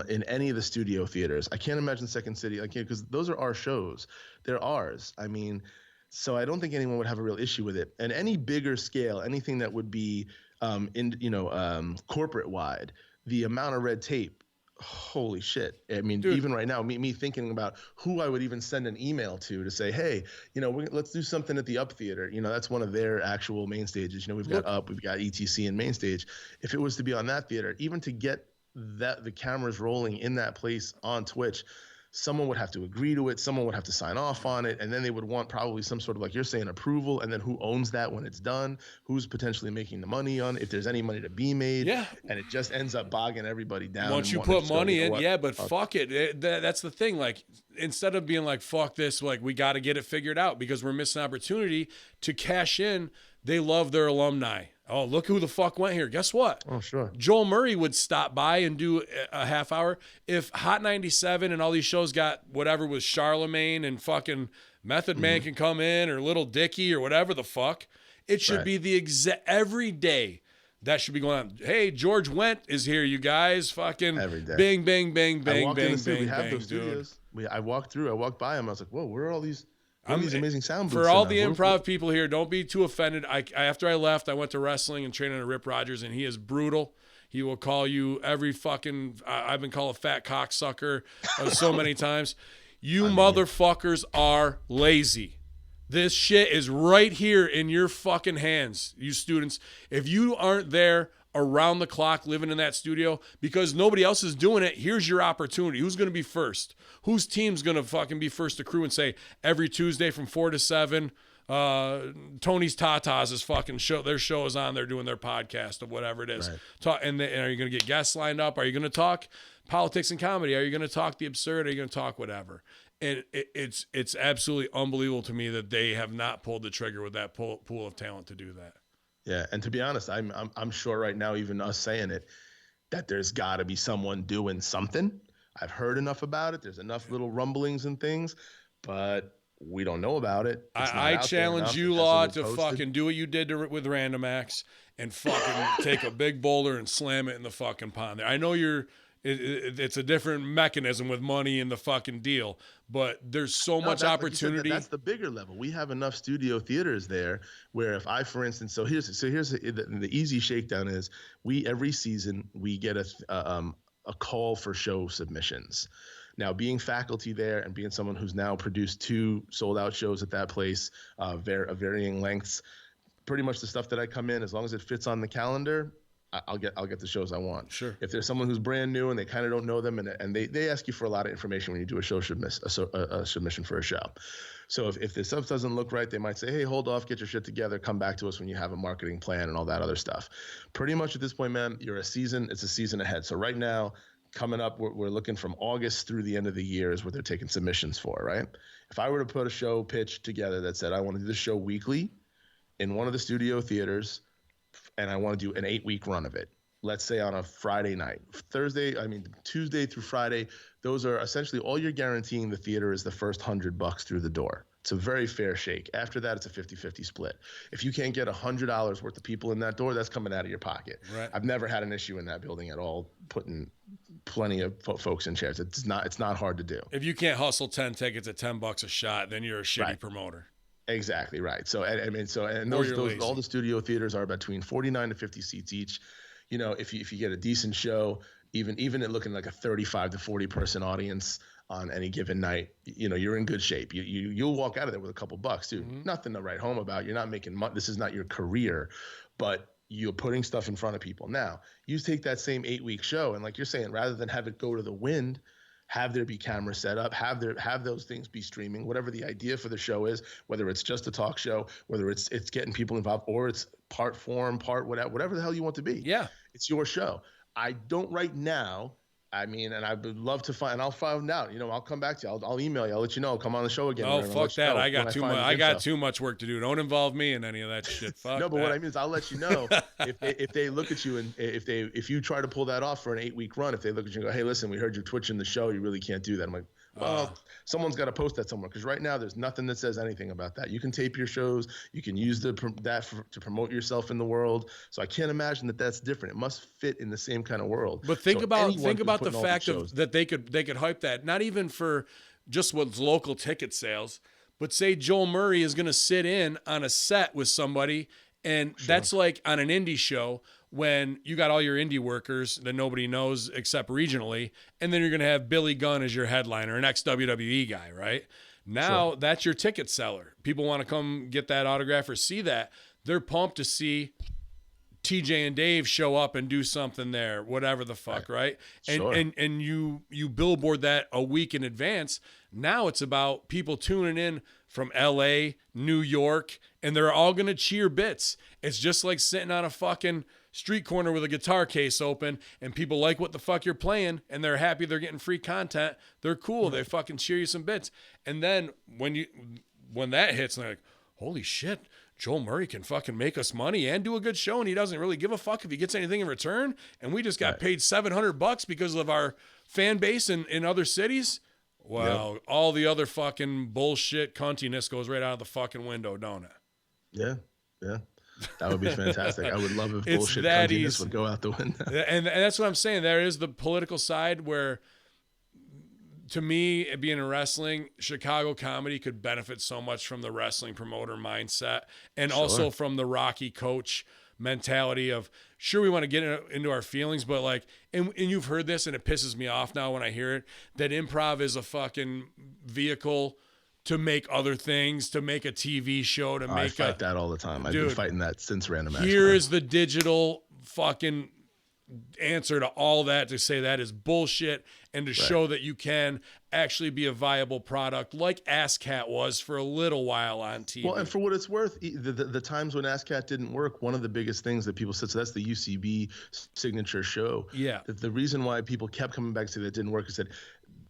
in any of the studio theaters. I can't imagine Second City, because those are our shows. They're ours. I mean, so I don't think anyone would have a real issue with it. And any bigger scale, anything that would be corporate wide, the amount of red tape, holy shit. I mean, dude, even right now, me thinking about who I would even send an email to say, hey, let's do something at the Up Theater. That's one of their actual main stages. We've got Up, we've got ETC and Main Stage. If it was to be on that theater, even to get the cameras rolling in that place on Twitch, someone would have to agree to it. Someone would have to sign off on it. And then they would want probably some sort of, like you're saying, approval. And then who owns that when it's done? Who's potentially making the money on it? If there's any money to be made. Yeah. And it just ends up bogging everybody down. Once you put money in, but fuck it. That's the thing. Like, instead of being like, fuck this, like, we got to get it figured out because we're missing opportunity to cash in. They love their alumni. Oh, look who the fuck went here. Guess what? Oh, sure. Joel Murray would stop by and do a half hour. If Hot 97 and all these shows got whatever with Charlemagne and fucking Method Man can come in, or Little Dicky or whatever the fuck, it should be the every day that should be going on. Hey, George Wendt is here, you guys. Fucking every day. Bang, bang, bang, bang, bang, bang. We have those studios. I walked by them. I was like, whoa, where are all these? These amazing sound booths. For all the improv people here, don't be too offended. After I left, I went to wrestling and training under Rip Rogers, and he is brutal. He will call you every fucking. I've been called a fat cocksucker so many times. You motherfuckers are lazy. This shit is right here in your fucking hands, you students. If you aren't there around the clock living in that studio because nobody else is doing it, here's your opportunity. Who's going to be first? Whose team's going to fucking be first to crew and say every Tuesday from 4 to 7, Tony's Tatas is fucking show. Their show is on. They're doing their podcast of whatever it is. Right. And are you going to get guests lined up? Are you going to talk politics and comedy? Are you going to talk the absurd? Are you going to talk whatever? And it's absolutely unbelievable to me that they have not pulled the trigger with that pool of talent to do that. Yeah, and to be honest, I'm sure right now, even us saying it, that there's got to be someone doing something. I've heard enough about it. There's enough little rumblings and things, but We don't know about it. It's not I out there challenge enough. you, It hasn't Law, been to posted. fucking do what you did with Random Acts and fucking take a big boulder and slam it in the fucking pond there. I know it's a different mechanism with money in the fucking deal, but there's so No, much that like you said, opportunity. that's the bigger level. We have enough studio theaters there where if I, for instance, here's the easy shakedown is every season we get a call for show submissions. Now, being faculty there and being someone who's now produced 2 sold out shows at that place, of varying lengths, pretty much the stuff that I come in, as long as it fits on the calendar, I'll get the shows I want. Sure. If there's someone who's brand new and they kind of don't know them, and they ask you for a lot of information when you do a submission for a show. So if the stuff doesn't look right, they might say, hey, hold off, get your shit together, come back to us when you have a marketing plan and all that other stuff. Pretty much at this point, man, it's a season ahead. So right now, coming up, we're looking from August through the end of the year is what they're taking submissions for, right? If I were to put a show pitch together that said I want to do this show weekly in one of the studio theaters, and I want to do an 8-week run of it. Let's say on a Friday night, Tuesday through Friday, those are essentially all you're guaranteeing the theater is the first $100 through the door. It's a very fair shake. After that, it's a 50-50 split. If you can't get $100 worth of people in that door, that's coming out of your pocket. Right. I've never had an issue in that building at all, putting plenty of folks in chairs. It's not hard to do. If you can't hustle 10 tickets at $10 a shot, then you're a shitty promoter. Exactly right. So those all the studio theaters are between 49 to 50 seats each. You know, if you get a decent show, even at looking like a 35 to 40 person audience on any given night, you know, you're in good shape. You'll walk out of there with a couple bucks too. Mm-hmm. Nothing to write home about. You're not making money. This is not your career, but you're putting stuff in front of people. Now, you take that same 8-week show and, like you're saying, rather than have it go to the wind, have there be cameras set up, have those things be streaming, whatever the idea for the show is, whether it's just a talk show, whether it's getting people involved, or it's part form, part whatever the hell you want to be. Yeah. It's your show. I don't right now. I mean, and I would love to find, and I'll find out. You know, I'll come back to you. I'll email you. I'll let you know. I'll come on the show again. Oh, fuck that! I got too much work to do. Don't involve me in any of that shit. Fuck. No, but what I mean is, I'll let you know if they look at you and if you try to pull that off for an 8-week run. If they look at you and go, "Hey, listen, we heard you twitching the show. You really can't do that." I'm like, well, someone's got to post that somewhere, because right now there's nothing that says anything about that. You can tape your shows. You can use to promote yourself in the world. So I can't imagine that that's different. It must fit in the same kind of world. But think about the fact that they could hype that, not even for just what's local ticket sales, but say Joel Murray is going to sit in on a set with somebody, and that's like on an indie show when you got all your indie workers that nobody knows except regionally, and then you're going to have Billy Gunn as your headliner, an ex-WWE guy, right? Now that's your ticket seller. People want to come get that autograph or see that. They're pumped to see TJ and Dave show up and do something there, whatever the fuck, right? And you billboard that a week in advance. Now it's about people tuning in from LA, New York, and they're all going to cheer bits. It's just like sitting on a fucking street corner with a guitar case open, and people like what the fuck you're playing, and they're happy they're getting free content. They're cool. They fucking cheer you some bits. And then when that hits, they're like, holy shit, Joel Murray can fucking make us money and do a good show, and he doesn't really give a fuck if he gets anything in return, and we just got paid $700 because of our fan base in other cities. Wow, all the other fucking bullshit cuntiness goes right out of the fucking window, don't it? Yeah. That would be fantastic. I would love if bullshit cuntiness would go out the window. And that's what I'm saying. There is the political side where, to me, being in wrestling, Chicago comedy could benefit so much from the wrestling promoter mindset, and also from the Rocky coach mentality of, sure, we want to get into our feelings, but like, and you've heard this, and it pisses me off now when I hear it, that improv is a fucking vehicle to make other things, to make a TV show, to make I fight that all the time. I've been fighting that since Random Acts. Here is the digital fucking answer to all that, to say that is bullshit, and to show that you can actually be a viable product like AssCat was for a little while on TV. Well, and for what it's worth, the times when AssCat didn't work, one of the biggest things that people said, so that's the UCB signature show. Yeah. The reason why people kept coming back to say that didn't work is that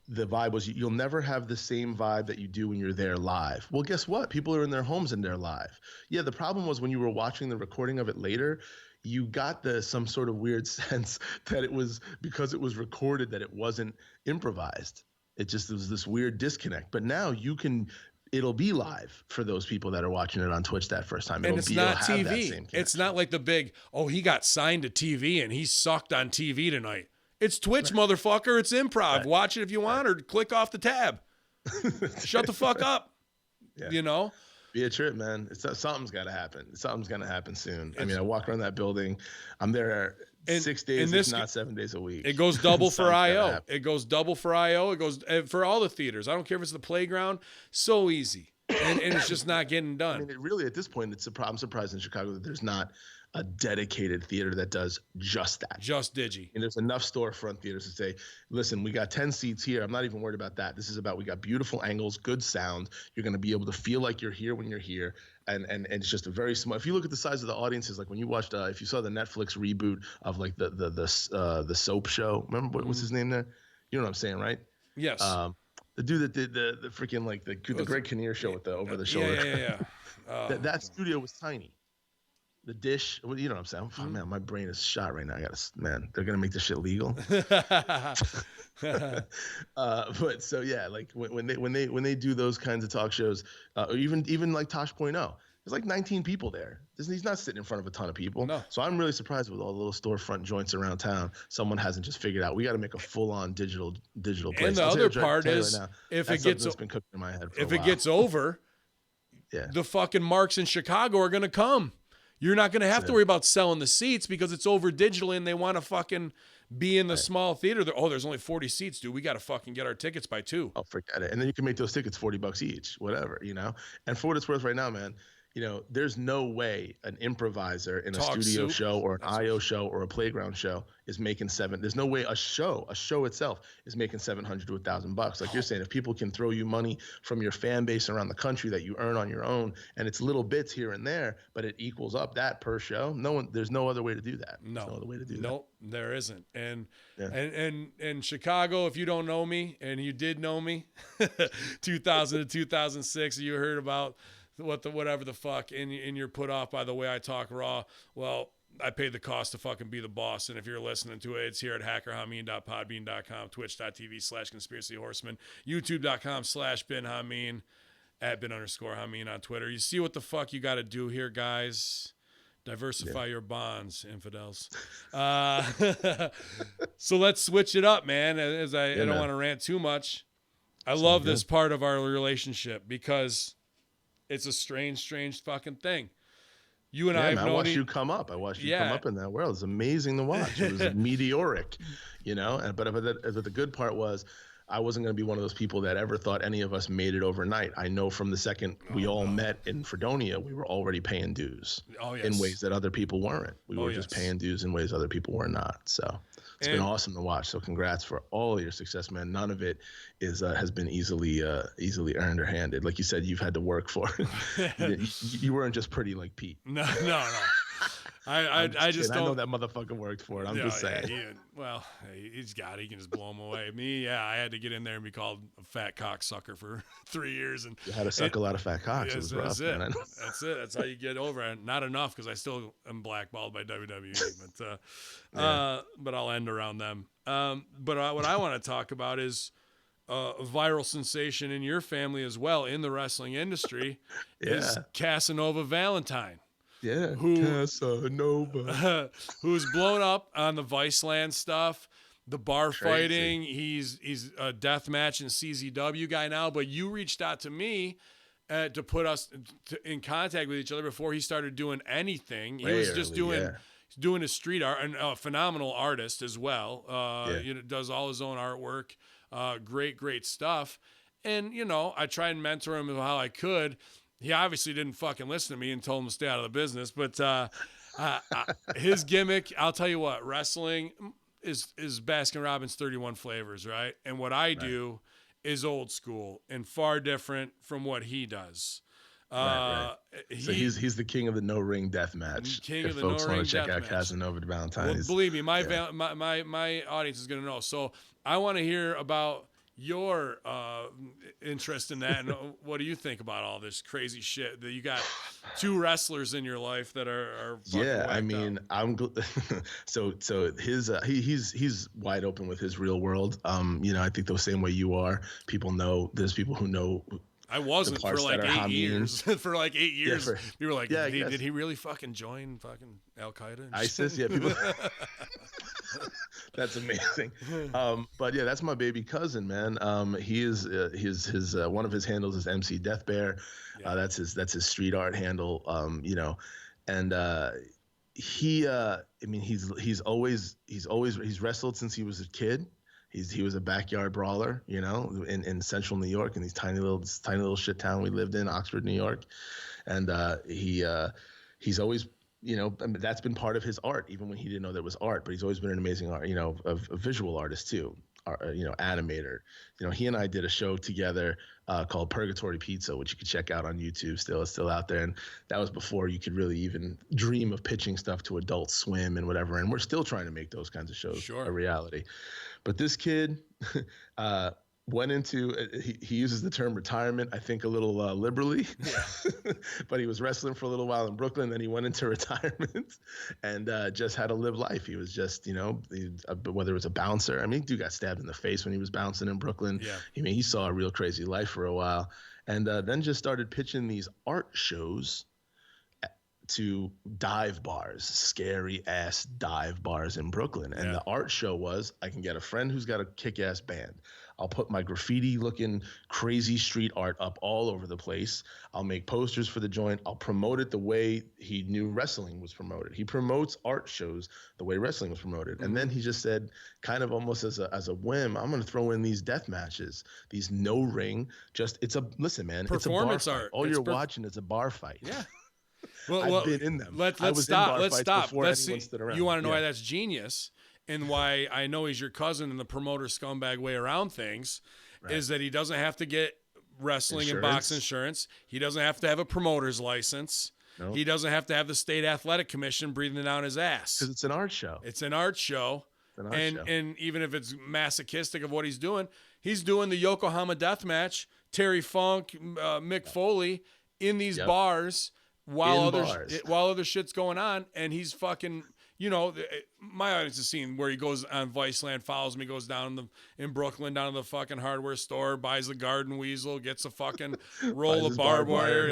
the vibe was, you'll never have the same vibe that you do when you're there live. Well, guess what? People are in their homes and they're live. Yeah, the problem was when you were watching the recording of it later, you got some sort of weird sense that it was, because it was recorded, that it wasn't improvised. It was this weird disconnect. But now you can it'll be live for those people that are watching it on Twitch that first time. And it's it'll not have that TV. same It's connection. not like the big, oh, he got signed to TV and he sucked on TV tonight. It's Twitch, motherfucker. It's improv. Right. Watch it if you want, or click off the tab. Shut the fuck up. Yeah. You know? Be a trip, man. Something's got to happen. Something's going to happen soon. I mean, I walk around that building. I'm there 6 days, if not 7 days a week. It goes double for IO. It goes double for IO. It goes for all the theaters. I don't care if it's the playground. So easy. And it's just not getting done. I mean, really, at this point, I'm surprised in Chicago that there's not a dedicated theater that does just that. Just Digi. And there's enough storefront theaters to say, listen, we got 10 seats here. I'm not even worried about that. This is about, we got beautiful angles, good sound. You're going to be able to feel like you're here when you're here. And it's just a very small. If you look at the size of the audiences, like when you watched, if you saw the Netflix reboot of like the soap show, remember what was his name there? You know what I'm saying, right? Yes. The dude that did the freaking like the Greg Kinnear show with the over the shoulder. Yeah. That studio was tiny. The dish, you know what I'm saying? Oh, man, my brain is shot right now. They're gonna make this shit legal. But so yeah, like when they do those kinds of talk shows, or even like Tosh.0, there's like 19 people there. He's not sitting in front of a ton of people. No. So I'm really surprised with all the little storefront joints around town. Someone hasn't just figured out we got to make a full-on digital place. And the other part is, if it gets been cooking in my head for if a it while. gets over, the fucking marks in Chicago are gonna come. You're not going to have to worry about selling the seats because it's over digitally and they want to fucking be in the small theater. There's only 40 seats, dude. We got to fucking get our tickets by 2. Oh, forget it. And then you can make those tickets $40 each, whatever, And for what it's worth right now, man, there's no way an improviser in a studio show or an IO show or a playground show is making there's no way a show itself is making $700 to $1,000. Like you're saying, if people can throw you money from your fan base around the country that you earn on your own, and it's little bits here and there, but it equals up that per show. There's no other way to do that. No. There's no other way to do Nope, there isn't. And Chicago, if you don't know me, and you did know me, 2000 to 2006, you heard about whatever the fuck, and you're put off by the way I talk raw. Well, I paid the cost to fucking be the boss. And if you're listening to it, it's here at HAHAHAMIN.podbean.com, twitch.tv/conspiracyhorseman, youtube.com/BinHamin, at @bin_Hamin on Twitter. You see what the fuck you got to do here, guys. Diversify your bonds, infidels. So let's switch it up, man. As I don't want to rant too much. I love this part of our relationship because it's a strange fucking thing. You and I have known. I watched you come up. I watched you come up in that world. It's amazing to watch. It was meteoric, But the good part was, I wasn't going to be one of those people that ever thought any of us made it overnight. I know from the second we all met in Fredonia, we were already paying dues in ways that other people weren't. We were just paying dues in ways other people were not. So it's been awesome to watch. So congrats for all your success, man. None of it has been easily earned or handed. Like you said, you've had to work for it. You weren't just pretty like Pete. No. I just don't. I know that motherfucker worked for it. I'm just saying. He's got it. He can just blow him away. Me, I had to get in there and be called a fat cocksucker for 3 years. And you had to suck a lot of fat cocks. It was rough, man. That's it. That's how you get over it. Not enough because I still am blackballed by WWE. But I'll end around them. But what I want to talk about is a viral sensation in your family as well in the wrestling industry is Casanova Valentine. Yeah, Casanova. Who's blown up on the Viceland stuff, the bar fighting. He's a deathmatch and CZW guy now, but you reached out to me to put us in contact with each other before he started doing anything. He was just doing his street art, and a phenomenal artist as well. Does all his own artwork. Great stuff. And, I try and mentor him how I could. He obviously didn't fucking listen to me and told him to stay out of the business. But his gimmick, I'll tell you what, wrestling is Baskin-Robbins 31 flavors, right? And what I do is old school and far different from what he does. So he's the king of the no ring death match. King if of the folks no ring want to check death out match. Casanova Valentine. Well, believe me, my audience is going to know. So I want to hear about your interest in that, and what do you think about all this crazy shit that you got 2 wrestlers in your life that are I mean, I'm so his he's wide open with his real world. I think the same way you are. People know, there's people who know I the wasn't for parts like that are 8 years. For like 8 years, we were like, yeah, did he really fucking join fucking Al Qaeda? ISIS? Yeah, people. That's amazing. But yeah, that's my baby cousin, man. He is his one of his handles is MC Death Bear. Yeah. That's his street art handle. And I mean, he's wrestled since he was a kid. He was a backyard brawler, in central New York, in these tiny little shit town we lived in, Oxford, New York. And he's always, I mean, that's been part of his art, even when he didn't know there was art. But he's always been an amazing art, a visual artist too, animator. He and I did a show together called Purgatory Pizza, which you can check out on YouTube. It's still out there, and that was before you could really even dream of pitching stuff to Adult Swim and whatever. And we're still trying to make those kinds of shows a reality. But this kid went into he uses the term retirement, I think, a little liberally. Yeah. But he was wrestling for a little while in Brooklyn, then he went into retirement and just had to live life. He was just, whether it was a bouncer. I mean, dude got stabbed in the face when he was bouncing in Brooklyn. Yeah. I mean, he saw a real crazy life for a while, and then just started pitching these art shows to dive bars, scary ass dive bars in Brooklyn. And the art show was, I can get a friend who's got a kick-ass band. I'll put my graffiti looking crazy street art up all over the place. I'll make posters for the joint. I'll promote it the way he knew wrestling was promoted. He promotes art shows the way wrestling was promoted. Mm-hmm. And then he just said, kind of almost as a whim, I'm going to throw in these death matches, these no ring, listen, man, performance it's a bar art. Fight. All you're watching is a bar fight. Yeah. I've been in them. Let's stop. You want to know why that's genius, and why I know he's your cousin and the promoter scumbag way around things, is that he doesn't have to get wrestling and box insurance. He doesn't have to have a promoter's license. Nope. He doesn't have to have the state athletic commission breathing down his ass. Because it's an art show. And even if it's masochistic of what he's doing the Yokohama death match, Terry Funk, Mick Foley in these bars. While other shit's going on, and he's fucking, my audience has seen where he goes on Viceland, follows me, goes down in Brooklyn, down to the fucking hardware store, buys the garden weasel, gets a fucking roll of barbed wire,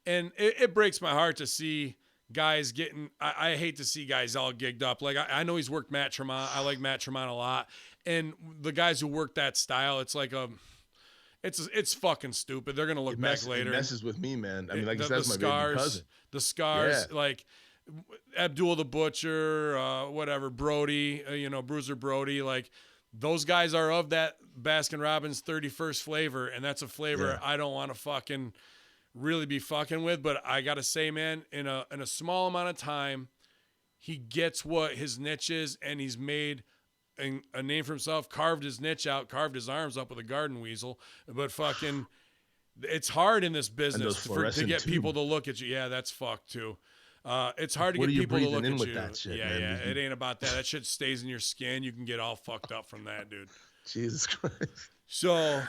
and it breaks my heart to see guys getting. I hate to see guys all gigged up. Like I know he's worked Matt Tremont. I like Matt Tremont a lot, and the guys who work that style, it's like a. It's fucking stupid. They're gonna look back later. It messes with me, man. I mean, like that's my baby cousin. The scars, like Abdul the Butcher, whatever, Brody, Bruiser Brody, like those guys are of that Baskin Robbins 31st flavor, and that's a flavor I don't want to fucking really be fucking with. But I gotta say, man, in a small amount of time, he gets what his niche is, and he's made a name for himself, carved his niche out, carved his arms up with a garden weasel. But fucking, it's hard in this business to get people to look at you. Yeah, that's fucked too. It's hard to get people to look at you. That shit, man? It ain't about that. That shit stays in your skin. You can get all fucked up from that, dude. Jesus Christ. So,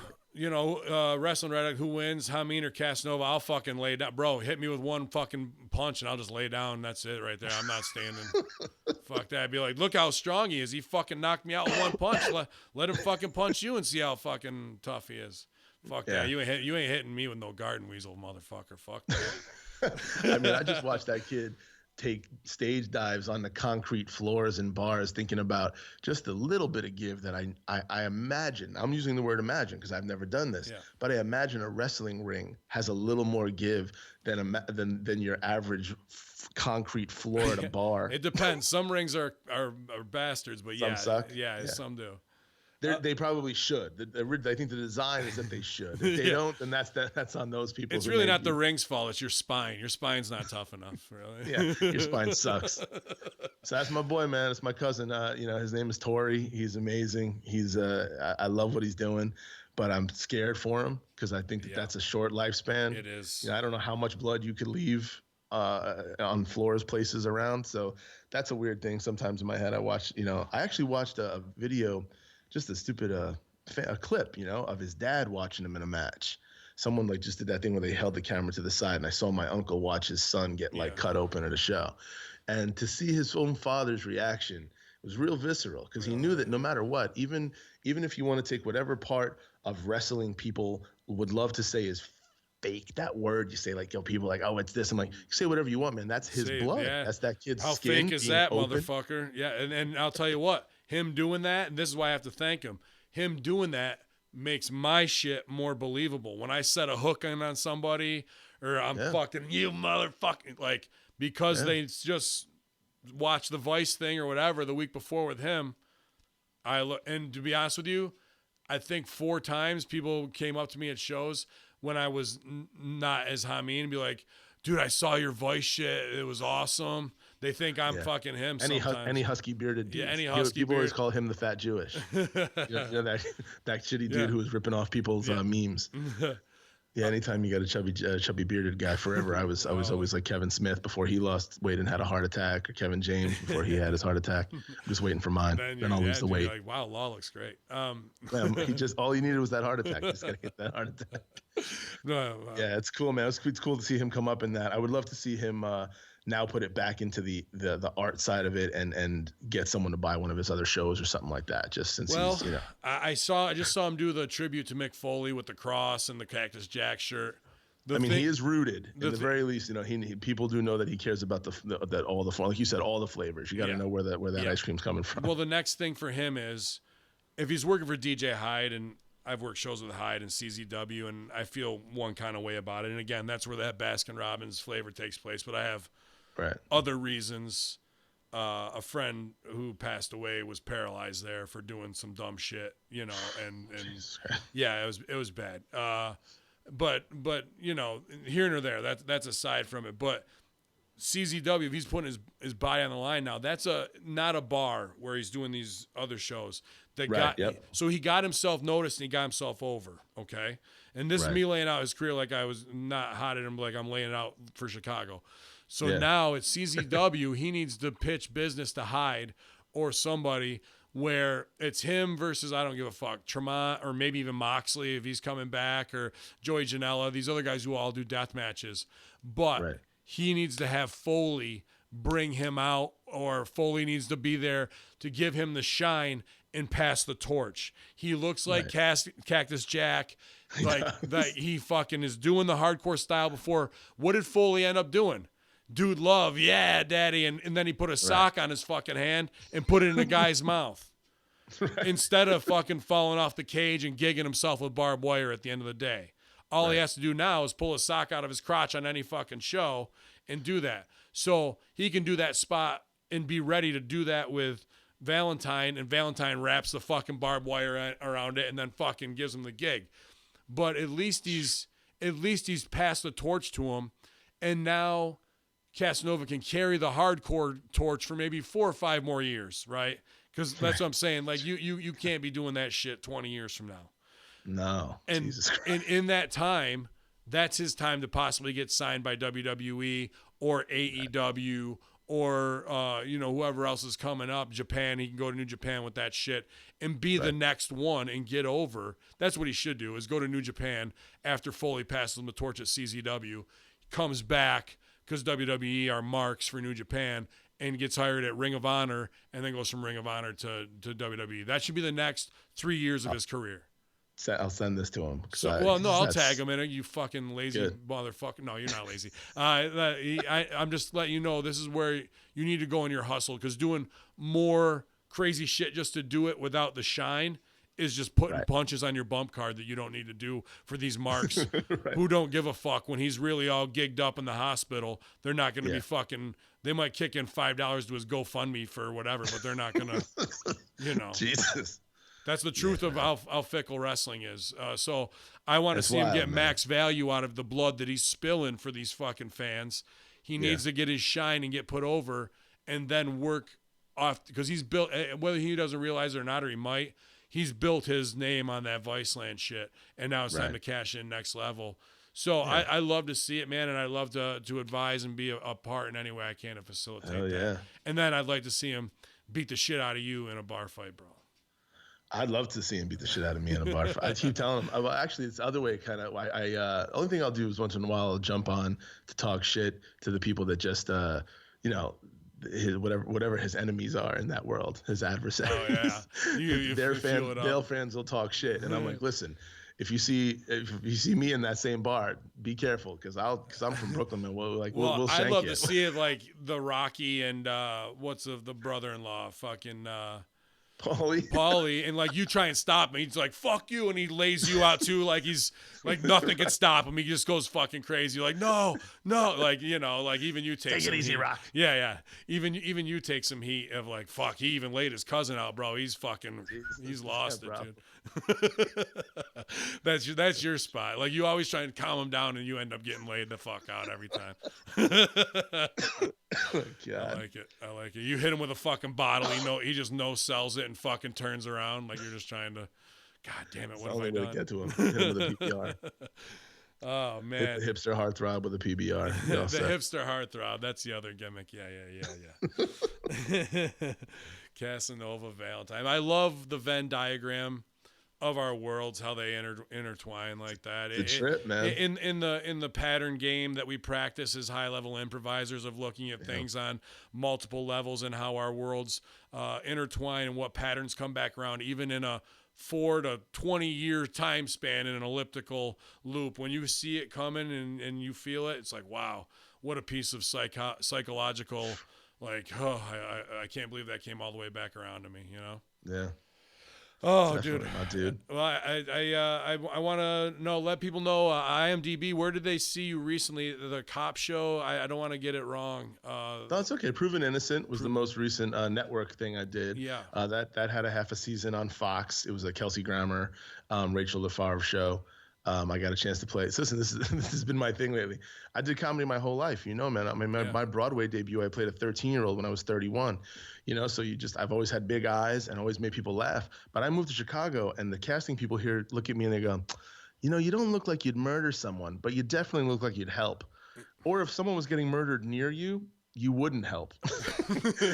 wrestling Red, who wins, Hamin or Casanova? I'll fucking lay down. Bro, hit me with one fucking punch and I'll just lay down. That's it right there. I'm not standing. Fuck that. I'd be like, look how strong he is. He fucking knocked me out with one punch. Let him fucking punch you and see how fucking tough he is. Fuck that. You ain't hitting me with no garden weasel, motherfucker. Fuck that. I mean, I just watched that kid take stage dives on the concrete floors and bars, thinking about just a little bit of give that I imagine. I'm using the word imagine because I've never done this, but I imagine a wrestling ring has a little more give than your average concrete floor at a bar. It depends. Some rings are bastards, but some suck. Yeah, some do. They probably should. I think the design is that they should. If they don't, then that's on those people. It's really not the ring's fault. It's your spine. Your spine's not tough enough, really. Yeah, your spine sucks. So that's my boy, man. It's my cousin. His name is Tori. He's amazing. I love what he's doing, but I'm scared for him because I think that's a short lifespan. It is. I don't know how much blood you could leave on floors, places around. So that's a weird thing. Sometimes in my head, I actually watched a video. Just a stupid a clip, of his dad watching him in a match. Someone just did that thing where they held the camera to the side, and I saw my uncle watch his son get cut open at a show. And to see his own father's reaction was real visceral because he knew that no matter what, even if you want to take whatever part of wrestling people would love to say is fake. That word you say, like, yo, people like, oh, it's this. I'm like, you say whatever you want, man. That's his blood. Yeah. That's that kid's How skin fake is being that, open. motherfucker? Yeah, and I'll tell you what, him doing that, and this is why I have to thank him. Him doing that makes my shit more believable. When I set a hook on somebody, or I'm fucking you motherfucking, like, because they just watched the Vice thing or whatever the week before with him. And to be honest with you, I think 4 times people came up to me at shows when I was not as Hameen and be like, dude, I saw your Vice shit. It was awesome. They think I'm fucking him sometimes. Any husky bearded dude. Yeah, any husky People always call him the fat Jewish. you know that shitty dude who was ripping off people's memes. Yeah, anytime you got a chubby bearded guy forever, I was always like Kevin Smith before he lost weight and had a heart attack, or Kevin James before he had his heart attack. I'm just waiting for mine. Then I'll lose the weight. Like, wow, Law looks great. All he needed was that heart attack. Just gotta get that heart attack. Yeah, it's cool, man. It's cool to see him come up in that. I would love to see him now put it back into the art side of it and get someone to buy one of his other shows or something like that. Just since he's, you know. I just saw him do the tribute to Mick Foley with the cross and the Cactus Jack shirt. He is rooted. At the very least, you know, he people do know that he cares about that all the, like you said, all the flavors. You got to know where that ice cream's coming from. Well, the next thing for him is if he's working for DJ Hyde, and I've worked shows with Hyde and CZW, and I feel one kind of way about it. And again, that's where that Baskin Robbins flavor takes place. But I have other reasons. A friend who passed away was paralyzed there for doing some dumb shit, you know, and yeah, it was bad. But you know, here and there, that's aside from it. But CZW, if he's putting his body on the line now, that's not a bar where he's doing these other shows. So he got himself noticed and he got himself over. Okay, and this is me laying out his career like I was not hot at him, like I'm laying it out for Chicago. So now it's CZW. He needs to pitch business to Hyde or somebody where it's him versus, I don't give a fuck, Tremont, or maybe even Moxley if he's coming back, or Joey Janela, these other guys who all do death matches. But he needs to have Foley bring him out, or Foley needs to be there to give him the shine and pass the torch. He looks like Cactus Jack, like that he fucking is doing the hardcore style before. What did Foley end up doing? Dude, love, yeah, daddy. And then he put a sock on his fucking hand and put it in the guy's mouth. Instead of fucking falling off the cage and gigging himself with barbed wire at the end of the day. All he has to do now is pull a sock out of his crotch on any fucking show and do that. So he can do that spot and be ready to do that with Valentine, and Valentine wraps the fucking barbed wire around it and then fucking gives him the gig. But at least he's passed the torch to him, and now Casanova can carry the hardcore torch for maybe 4 or 5 more years, right? Because that's what I'm saying. Like you can't be doing that shit 20 years from now. No. And Jesus Christ. and in that time, that's his time to possibly get signed by WWE or AEW or whoever else is coming up. Japan, he can go to New Japan with that shit and be the next one and get over. That's what he should do, is go to New Japan after Foley passes him the torch at CZW, comes back, because WWE are marks for New Japan, and gets hired at Ring of Honor, and then goes from Ring of Honor to WWE. That should be the next 3 years of his career. I'll send this to him. I'll tag him in it. You fucking lazy motherfucker. No, you're not lazy. I'm just letting you know this is where you need to go in your hustle, because doing more crazy shit just to do it without the shine is just putting punches on your bump card that you don't need to do for these marks who don't give a fuck. When he's really all gigged up in the hospital, they're not going to be fucking, they might kick in $5 to his GoFundMe for whatever, but they're not going to, Jesus. That's the truth of how fickle wrestling is. So I want to see him get max value out of the blood that he's spilling for these fucking fans. He needs to get his shine and get put over, and then work off, because he's built, whether he doesn't realize it or not, or he might, he's built his name on that Viceland shit, and now it's time to cash in next level. So I love to see it, man, and I love to advise and be a part in any way I can to facilitate that. And then I'd like to see him beat the shit out of you in a bar fight, bro. I'd love to see him beat the shit out of me in a bar fight. I keep telling him. Well, actually, it's the other way. Kind of. The only thing I'll do is once in a while I'll jump on to talk shit to the people that just whatever his enemies are in that world, his adversaries. Oh yeah, their fans will talk shit, and I'm like, listen, if you see me in that same bar, be careful because I'm from Brooklyn, man. We'll I'd shank love you. to see it like the Rocky and what's of the brother-in-law, fucking Paulie, and like you try and stop him, he's like "fuck you," and he lays you out too, like he's like nothing can stop him. He just goes fucking crazy, like no, like like even you take it easy, heat. Rock. Yeah. Even you take some heat of like fuck. He even laid his cousin out, bro. He's lost it, dude. That's your spot. Like you always try and calm him down, and you end up getting laid the fuck out every time. Oh, God. I like it. You hit him with a fucking bottle. He just no sells it and fucking turns around like you're just trying to. God damn it! What have I done? Get to him. Hit him with a PBR. Oh man! Hit the hipster heartthrob with a PBR. The hipster heartthrob. That's the other gimmick. Yeah. Casanova Valentine. I love the Venn diagram of our worlds, how they intertwine like that. It's a trip, man. In the pattern game that we practice as high level improvisers of looking at things on multiple levels and how our worlds intertwine and what patterns come back around, even in a 4 to 20 year time span in an elliptical loop. When you see it coming and you feel it, it's like, wow, what a piece of psychological, like, oh, I can't believe that came all the way back around to me, Yeah. Oh, dude. Well, I want to know, let people know, IMDb, where did they see you recently? The cop show? I don't want to get it wrong. No, it's okay. Proven Innocent was the most recent network thing I did. Yeah. That had a half a season on Fox. It was a Kelsey Grammer, Rachel LaFarve show. I got a chance to play. So listen, this has been my thing lately. I did comedy my whole life, man. I mean, my Broadway debut, I played a 13-year-old when I was 31. So I've always had big eyes and always made people laugh. But I moved to Chicago, and the casting people here look at me and they go, you don't look like you'd murder someone, but you definitely look like you'd help. Or if someone was getting murdered near you, you wouldn't help.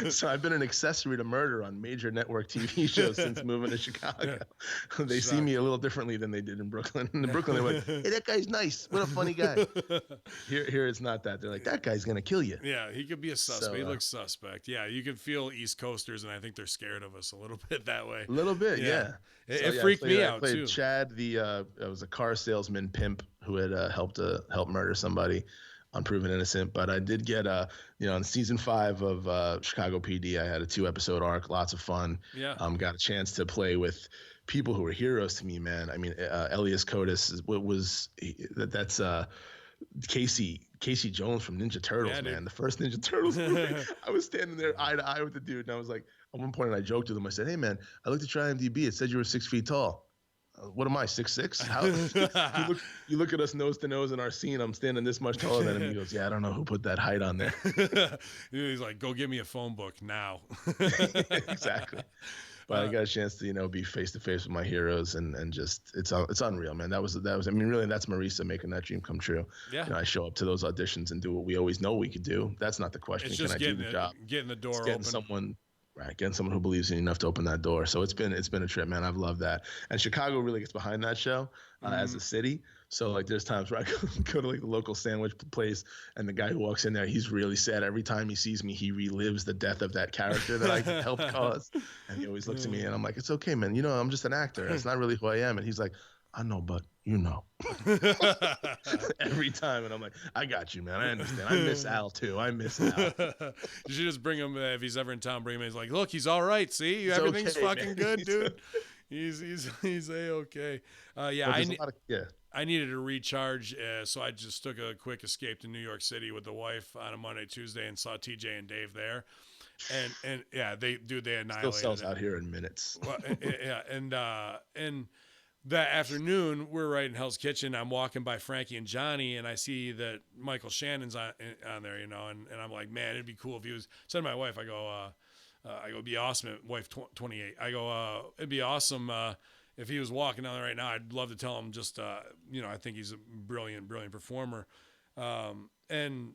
So I've been an accessory to murder on major network TV shows since moving to Chicago. They see me a little differently than they did in Brooklyn. In Brooklyn, they're like, hey, that guy's nice. What a funny guy. Here it's not that. They're like, that guy's going to kill you. Yeah, he could be a suspect. He looks suspect. Yeah, you could feel East Coasters, and I think they're scared of us a little bit that way. A little bit, yeah. It freaked me out, too. I played Chad, I was a car salesman pimp who had helped murder somebody on Proven Innocent, but I did get in season 5 of Chicago PD, I had a 2-episode arc, lots of fun. Yeah. Got a chance to play with people who were heroes to me, man. I mean, Elias Kotis that's Casey Jones from Ninja Turtles, man. The first Ninja Turtles movie. I was standing there eye to eye with the dude, and I was like, at one point, I joked with him. I said, "Hey, man, I looked at your IMDb. It said you were 6 feet tall. What am I, 6'6"? How you look at us nose to nose in our scene. I'm standing this much taller than him. He goes, yeah, I don't know who put that height on there. He's like, go get me a phone book now. Exactly. But I got a chance to, be face to face with my heroes and just it's unreal, man. That was I mean, really, that's Marisa making that dream come true. Yeah. I show up to those auditions and do what we always know we could do. That's not the question. It's just Can I do the job? Getting the door getting open. Getting someone who believes in you enough to open that door. So it's been a trip, man. I've loved that. And Chicago really gets behind that show as a city. So like there's times where I go to like the local sandwich place and the guy who walks in there, he's really sad. Every time he sees me, he relives the death of that character that I helped cause. And he always looks at me and I'm like, it's okay, man. I'm just an actor. That's not really who I am. And he's like, I know, but every time. And I'm like, I got you, man. I understand. I miss Al too. I miss Al. You should just bring him if he's ever in town. Bring him in. He's like, look, he's all right. See, everything's okay, fucking man. Good, dude. He's a-okay. I needed to recharge, so I just took a quick escape to New York City with the wife on a Monday, Tuesday, and saw TJ and Dave there. And yeah, they annihilated. Still sells out here in minutes. Well, yeah, and that afternoon, we're right in Hell's Kitchen. I'm walking by Frankie and Johnny, and I see that Michael Shannon's on there, and I'm like, man, it'd be cool if he was. Said to my wife, I go, it'd be awesome. Wife 28. I go, it'd be awesome if he was walking down there right now. I'd love to tell him just, I think he's a brilliant performer. And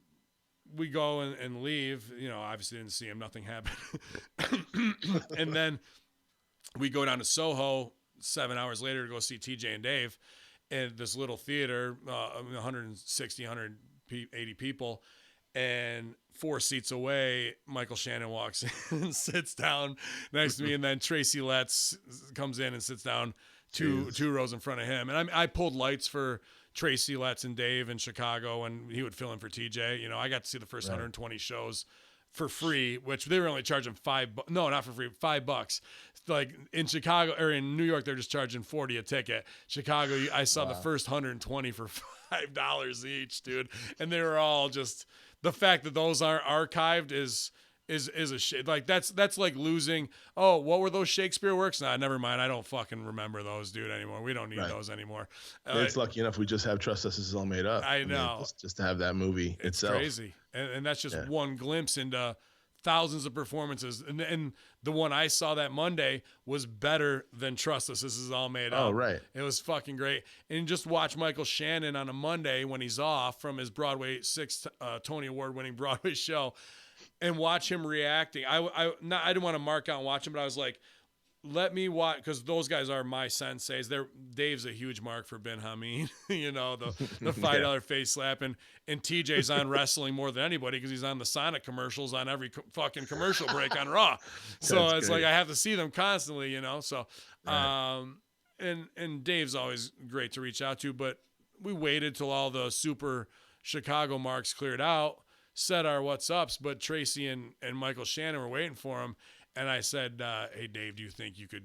we go and leave. Obviously didn't see him. Nothing happened. And then we go down to Soho 7 hours later to go see TJ and Dave in this little theater, 160, 180 people. And 4 seats away, Michael Shannon walks in and sits down next to me. And then Tracy Letts comes in and sits down two rows in front of him. And I pulled lights for Tracy Letts and Dave in Chicago, and he would fill in for TJ. You know, I got to see the first 120 shows for free, which they were only charging no, not for free, $5. Like in Chicago or in New York, they're just charging 40 a ticket. Chicago, I saw the first 120 for $5 each, dude. And they were all just, the fact that those aren't archived is a shit. Like that's like losing. Oh, what were those Shakespeare works? Nah, never mind. I don't fucking remember those, dude, anymore. We don't need those anymore. It's lucky enough we just have Trust Us, This Is All Made Up. I know. Mean, just to have that movie itself. Crazy. And that's just one glimpse into thousands of performances. And the one I saw that Monday was better than Trust Us, This Is All Made Up. Oh, right. It was fucking great. And just watch Michael Shannon on a Monday when he's off from his Broadway Tony Award winning Broadway show, and watch him reacting. I didn't want to mark out and watch him, but I was like, let me watch, because those guys are my senseis. Dave's a huge mark for Ben Hameen, you know, the $5 face slap, and TJ's on wrestling more than anybody because he's on the Sonic commercials on every fucking commercial break on Raw. So it's great. Like I have to see them constantly, you know. So, and Dave's always great to reach out to, but we waited till all the super Chicago marks cleared out, said our what's ups, but Tracy and Michael Shannon were waiting for him. And I said, hey, Dave, do you think you could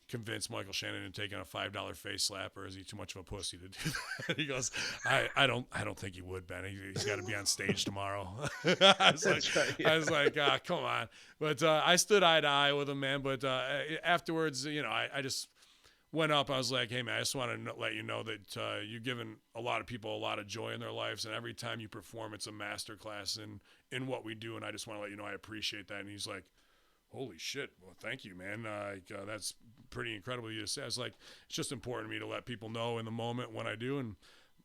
convince Michael Shannon to take on a $5 face slap, or is he too much of a pussy to do that? He goes, I don't think he would, Ben. He's got to be on stage tomorrow. I was like, come on. But I stood eye to eye with him, man. But afterwards, you know, I just went up. I was like, hey, man, I just want to let you know that you've given a lot of people a lot of joy in their lives. And every time you perform, it's a masterclass in what we do. And I just want to let you know I appreciate that. And he's like, holy shit. Well, thank you, man. That's pretty incredible of you to say. I was like, it's just important to me to let people know in the moment when I do. And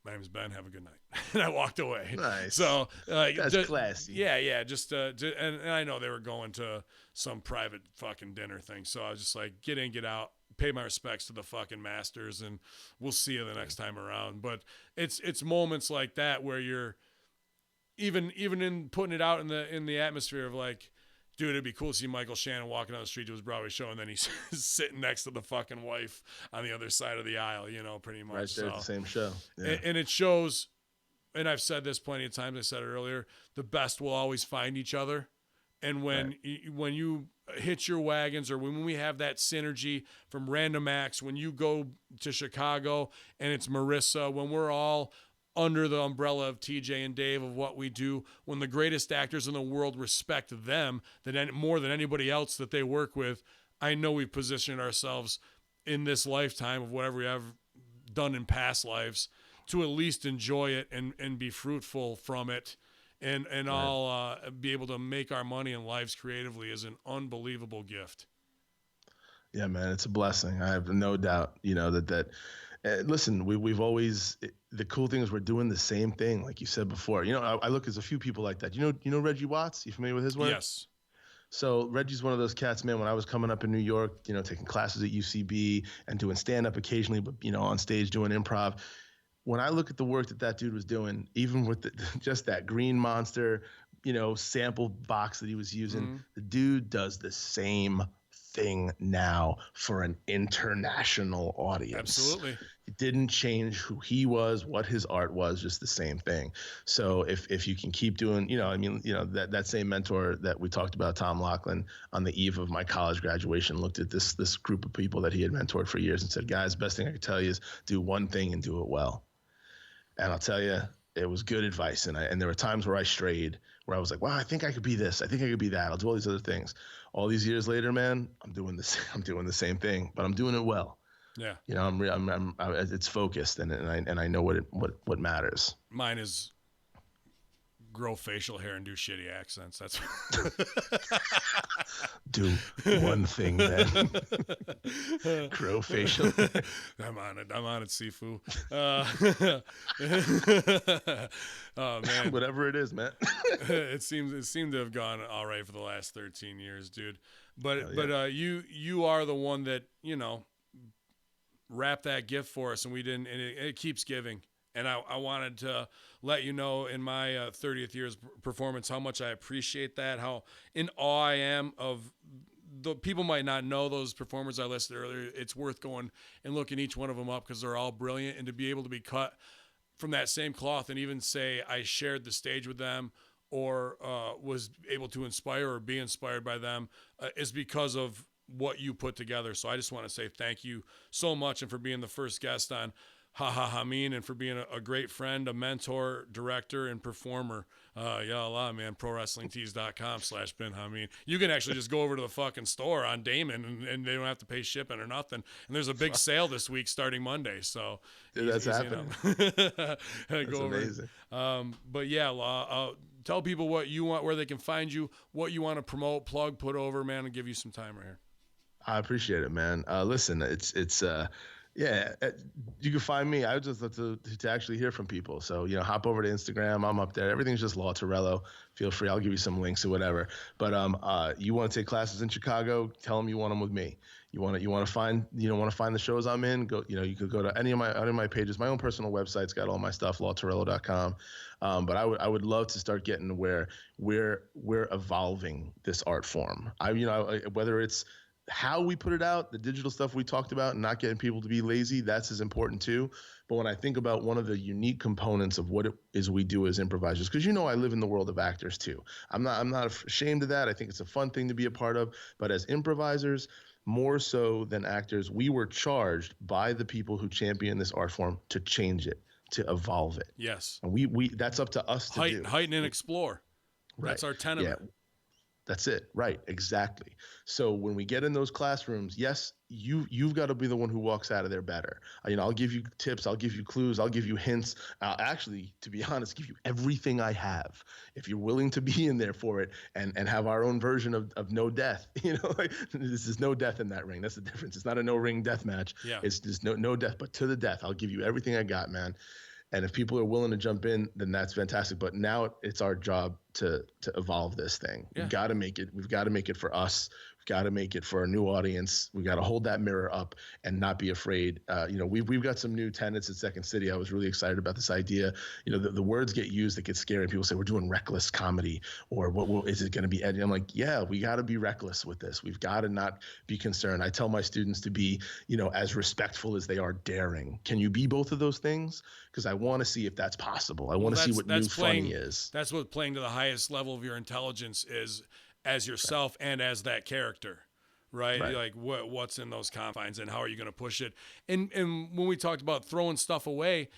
my name's Ben. Have a good night. And I walked away. Nice. So that's classy. Yeah. Just and I know they were going to some private fucking dinner thing. So I was just like, get in, get out, pay my respects to the fucking masters, and we'll see you the next time around. But it's moments like that where you're even in putting it out in the atmosphere of like, dude, it'd be cool to see Michael Shannon walking down the street to his Broadway show, and then he's sitting next to the fucking wife on the other side of the aisle, you know, pretty much. Right there at the same show. Yeah. And it shows, and I've said this plenty of times, I said it earlier, the best will always find each other. And when you hit your wagons, or when we have that synergy from Random Acts, when you go to Chicago and it's Marissa, when we're all under the umbrella of TJ and Dave of what we do, when the greatest actors in the world respect them more than anybody else that they work with, I know we've positioned ourselves in this lifetime of whatever we have done in past lives to at least enjoy it and be fruitful from it, and all be able to make our money and lives creatively is an unbelievable gift. Yeah, man, it's a blessing. I have no doubt, you know, that listen, we've always, the cool thing is we're doing the same thing, like you said before. You know, I look at a few people like that. You know Reggie Watts? You familiar with his work? Yes. So Reggie's one of those cats, man. When I was coming up in New York, you know, taking classes at UCB and doing stand-up occasionally, but, you know, on stage doing improv. When I look at the work that dude was doing, even with just that Green Monster, you know, sample box that he was using, the dude does the same thing now for an international audience. Absolutely. It didn't change who he was, what his art was, just the same thing. So if you can keep doing, you know, I mean, you know, that same mentor that we talked about, Tom Laughlin, on the eve of my college graduation, looked at this group of people that he had mentored for years and said, guys, best thing I could tell you is do one thing and do it well. And I'll tell you, it was good advice. And there were times where I strayed, where I was like, wow, I think I could be this. I think I could be that. I'll do all these other things. All these years later, man, I'm doing the same thing, but I'm doing it well. Yeah. You know, it's focused and I know what matters. Mine is grow facial hair and do shitty accents. That's do one thing then. Grow facial hair. I'm on it, Sifu. Oh man. Whatever it is, man. It seemed to have gone all right for the last 13 years, dude. But you are the one that, you know, wrapped that gift for us, and we didn't, and it keeps giving. And I wanted to let you know in my 30th year's performance how much I appreciate that, how in awe I am of the people might not know those performers I listed earlier. It's worth going and looking each one of them up because they're all brilliant, and to be able to be cut from that same cloth and even say I shared the stage with them or was able to inspire or be inspired by them is because of what you put together. So I just want to say thank you so much, and for being the first guest on HAHAHAMIN, and for being a great friend, a mentor, director, and performer. Yeah, Allah, man. ProWrestlingTees.com/BenHamin. You can actually just go over to the fucking store on Damon, and they don't have to pay shipping or nothing. And there's a big sale this week starting Monday. So dude, that's happening. That's amazing. But yeah, tell people what you want, where they can find you, what you want to promote, plug, put over, man, and give you some time right here. I appreciate it, man. Listen, it's yeah, you can find me. I would just love to actually hear from people. So, hop over to Instagram. I'm up there. Everything's just Law Tarello. Feel free. I'll give you some links or whatever. But you want to take classes in Chicago? Tell them you want them with me. You want to find the shows I'm in? Go. You could go to any of my pages. My own personal website's got all my stuff, lawtarello.com. But I would love to start getting where we're evolving this art form. Whether it's how we put it out, the digital stuff we talked about, and not getting people to be lazy, that's as important too. But when I think about one of the unique components of what it is we do as improvisers, because I live in the world of actors too. I'm not ashamed of that. I think it's a fun thing to be a part of. But as improvisers, more so than actors, we were charged by the people who champion this art form to change it, to evolve it. Yes. And we that's up to us to do. Heighten and explore. Right. That's our tenement. Yeah. That's it. Right. Exactly. So when we get in those classrooms, yes, you've got to be the one who walks out of there better. I'll give you tips. I'll give you clues. I'll give you hints. I'll actually, to be honest, give you everything I have. If you're willing to be in there for it and have our own version of no death, this is no death in that ring. That's the difference. It's not a no ring death match. Yeah. It's just no death, but to the death. I'll give you everything I got, man. And if people are willing to jump in, then that's fantastic. But now it's our job to evolve this thing. Yeah. We've got to make it. We've got to make it for us. We've got to make it for a new audience. We've got to hold that mirror up and not be afraid. We've got some new tenets at Second City. I was really excited about this idea. The words get used that get scary, and people say we're doing reckless comedy, or what is it going to be? And I'm like, yeah, we got to be reckless with this. We've got to not be concerned. I tell my students to be, as respectful as they are daring. Can you be both of those things? Because I want to see if that's possible. I want to see what new funny is. That's what playing to the highest level of your intelligence is, as yourself and as that character, right? Like what's in those confines and how are you going to push it? And when we talked about throwing stuff away,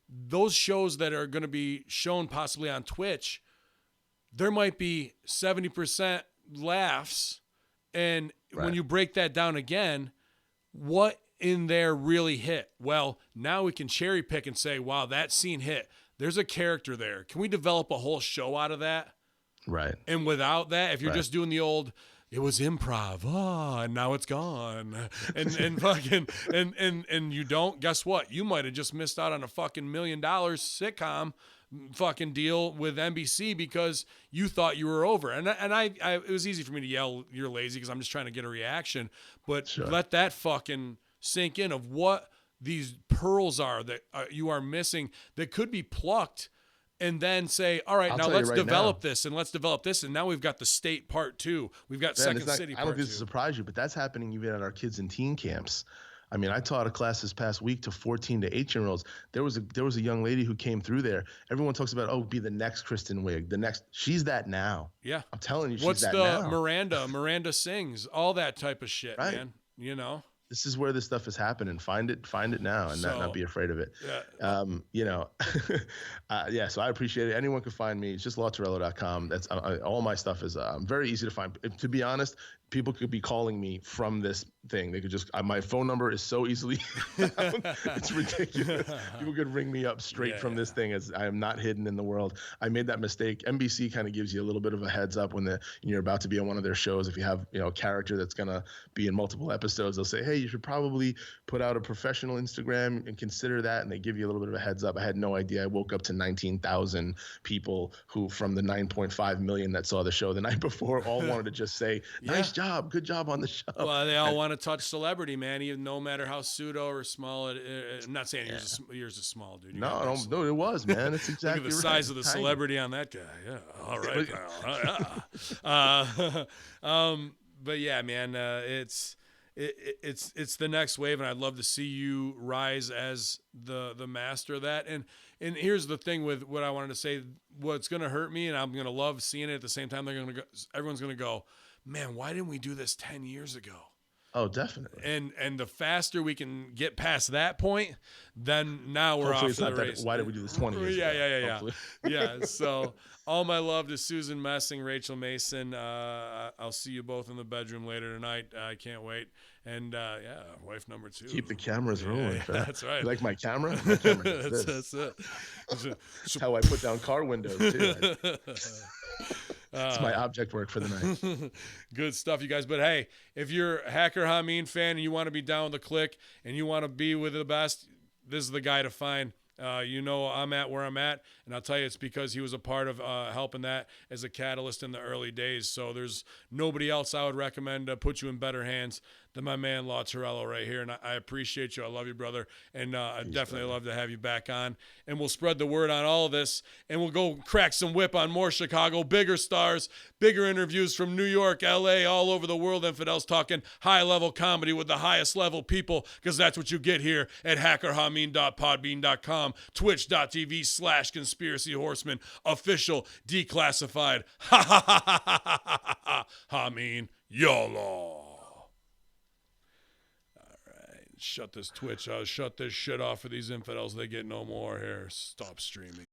those shows that are going to be shown possibly on Twitch, there might be 70% laughs. And when you break that down again, what in there really hit? Well, now we can cherry pick and say, wow, that scene hit. There's a character there. Can we develop a whole show out of that? Right. And without that, if you're just doing the old, it was improv, and now it's gone, and fucking, and you don't, guess what? You might have just missed out on a fucking $1 million sitcom fucking deal with NBC because you thought you were over. And I it was easy for me to yell, you're lazy, because I'm just trying to get a reaction. But let that fucking sink in of what these pearls are that you are missing that could be plucked. And then say, all right, now let's develop this, and let's develop this. And now we've got the state part 2. We've got Second City part 2. I don't think this will surprise you, but that's happening even at our kids in teen camps. I mean, I taught a class this past week to 14 to 18-year-olds. There was a young lady who came through there. Everyone talks about, be the next Kristen Wiig, the next. She's that now. Yeah. I'm telling you, she's that now. What's the Miranda sings, all that type of shit, man. This is where this stuff is happening. Find it now, and not be afraid of it. Yeah. So I appreciate it. Anyone can find me. It's just lawtarello.com. That's all my stuff is very easy to find. To be honest, people could be calling me from this thing. They could just my phone number is so easily found. It's ridiculous. People could ring me up straight from this thing, as I am not hidden in the world. I made that mistake. NBC kind of gives you a little bit of a heads up when you're about to be on one of their shows. If you have a character that's gonna be in multiple episodes, they'll say, hey, you should probably put out a professional Instagram and consider that. And they give you a little bit of a heads up. I had no idea. I woke up to 19,000 people who, from the 9.5 million that saw the show the night before, all wanted to just say, nice job, good job on the show. Well, they all want to touch celebrity, man, even no matter how pseudo or small I'm not saying yours is small, dude. No, it was, man. It's exactly look at the size of the celebrity on that guy. Yeah, all right. but yeah, man, it's the next wave, and I'd love to see you rise as the master of that. And here's the thing with what I wanted to say. What's going to hurt me, and I'm going to love seeing it at the same time. Everyone's going to go, man, why didn't we do this 10 years ago? Oh, definitely. And the faster we can get past that point, then now we're Hopefully off to the race. Why did we do this 20 years ago? Yeah. So all my love to Susan Messing, Rachel Mason. I'll see you both in the bedroom later tonight. I can't wait. And wife number 2. Keep the cameras rolling. Yeah, that's right. You like my camera? My camera that's it. That's how I put down car windows too. It's my object work for the night. Good stuff, you guys. But hey, if you're a HAHAHAMIN fan and you want to be down with the click and you want to be with the best, this is the guy to find. I'm at where I'm at, and I'll tell you it's because he was a part of helping that as a catalyst in the early days. So there's nobody else I would recommend put you in better hands than my man Tarello right here, and I appreciate you. I love you, brother, and I'd definitely love to have you back on, and we'll spread the word on all of this, and we'll go crack some whip on more Chicago, bigger stars, bigger interviews from New York, L.A., all over the world, infidels talking high-level comedy with the highest-level people, because that's what you get here at hackerhamin.podbean.com, twitch.tv/conspiracy horseman, official, declassified, Hamin, YOLO. Shut this Twitch. Shut this shit off for these infidels. They get no more here. Stop streaming.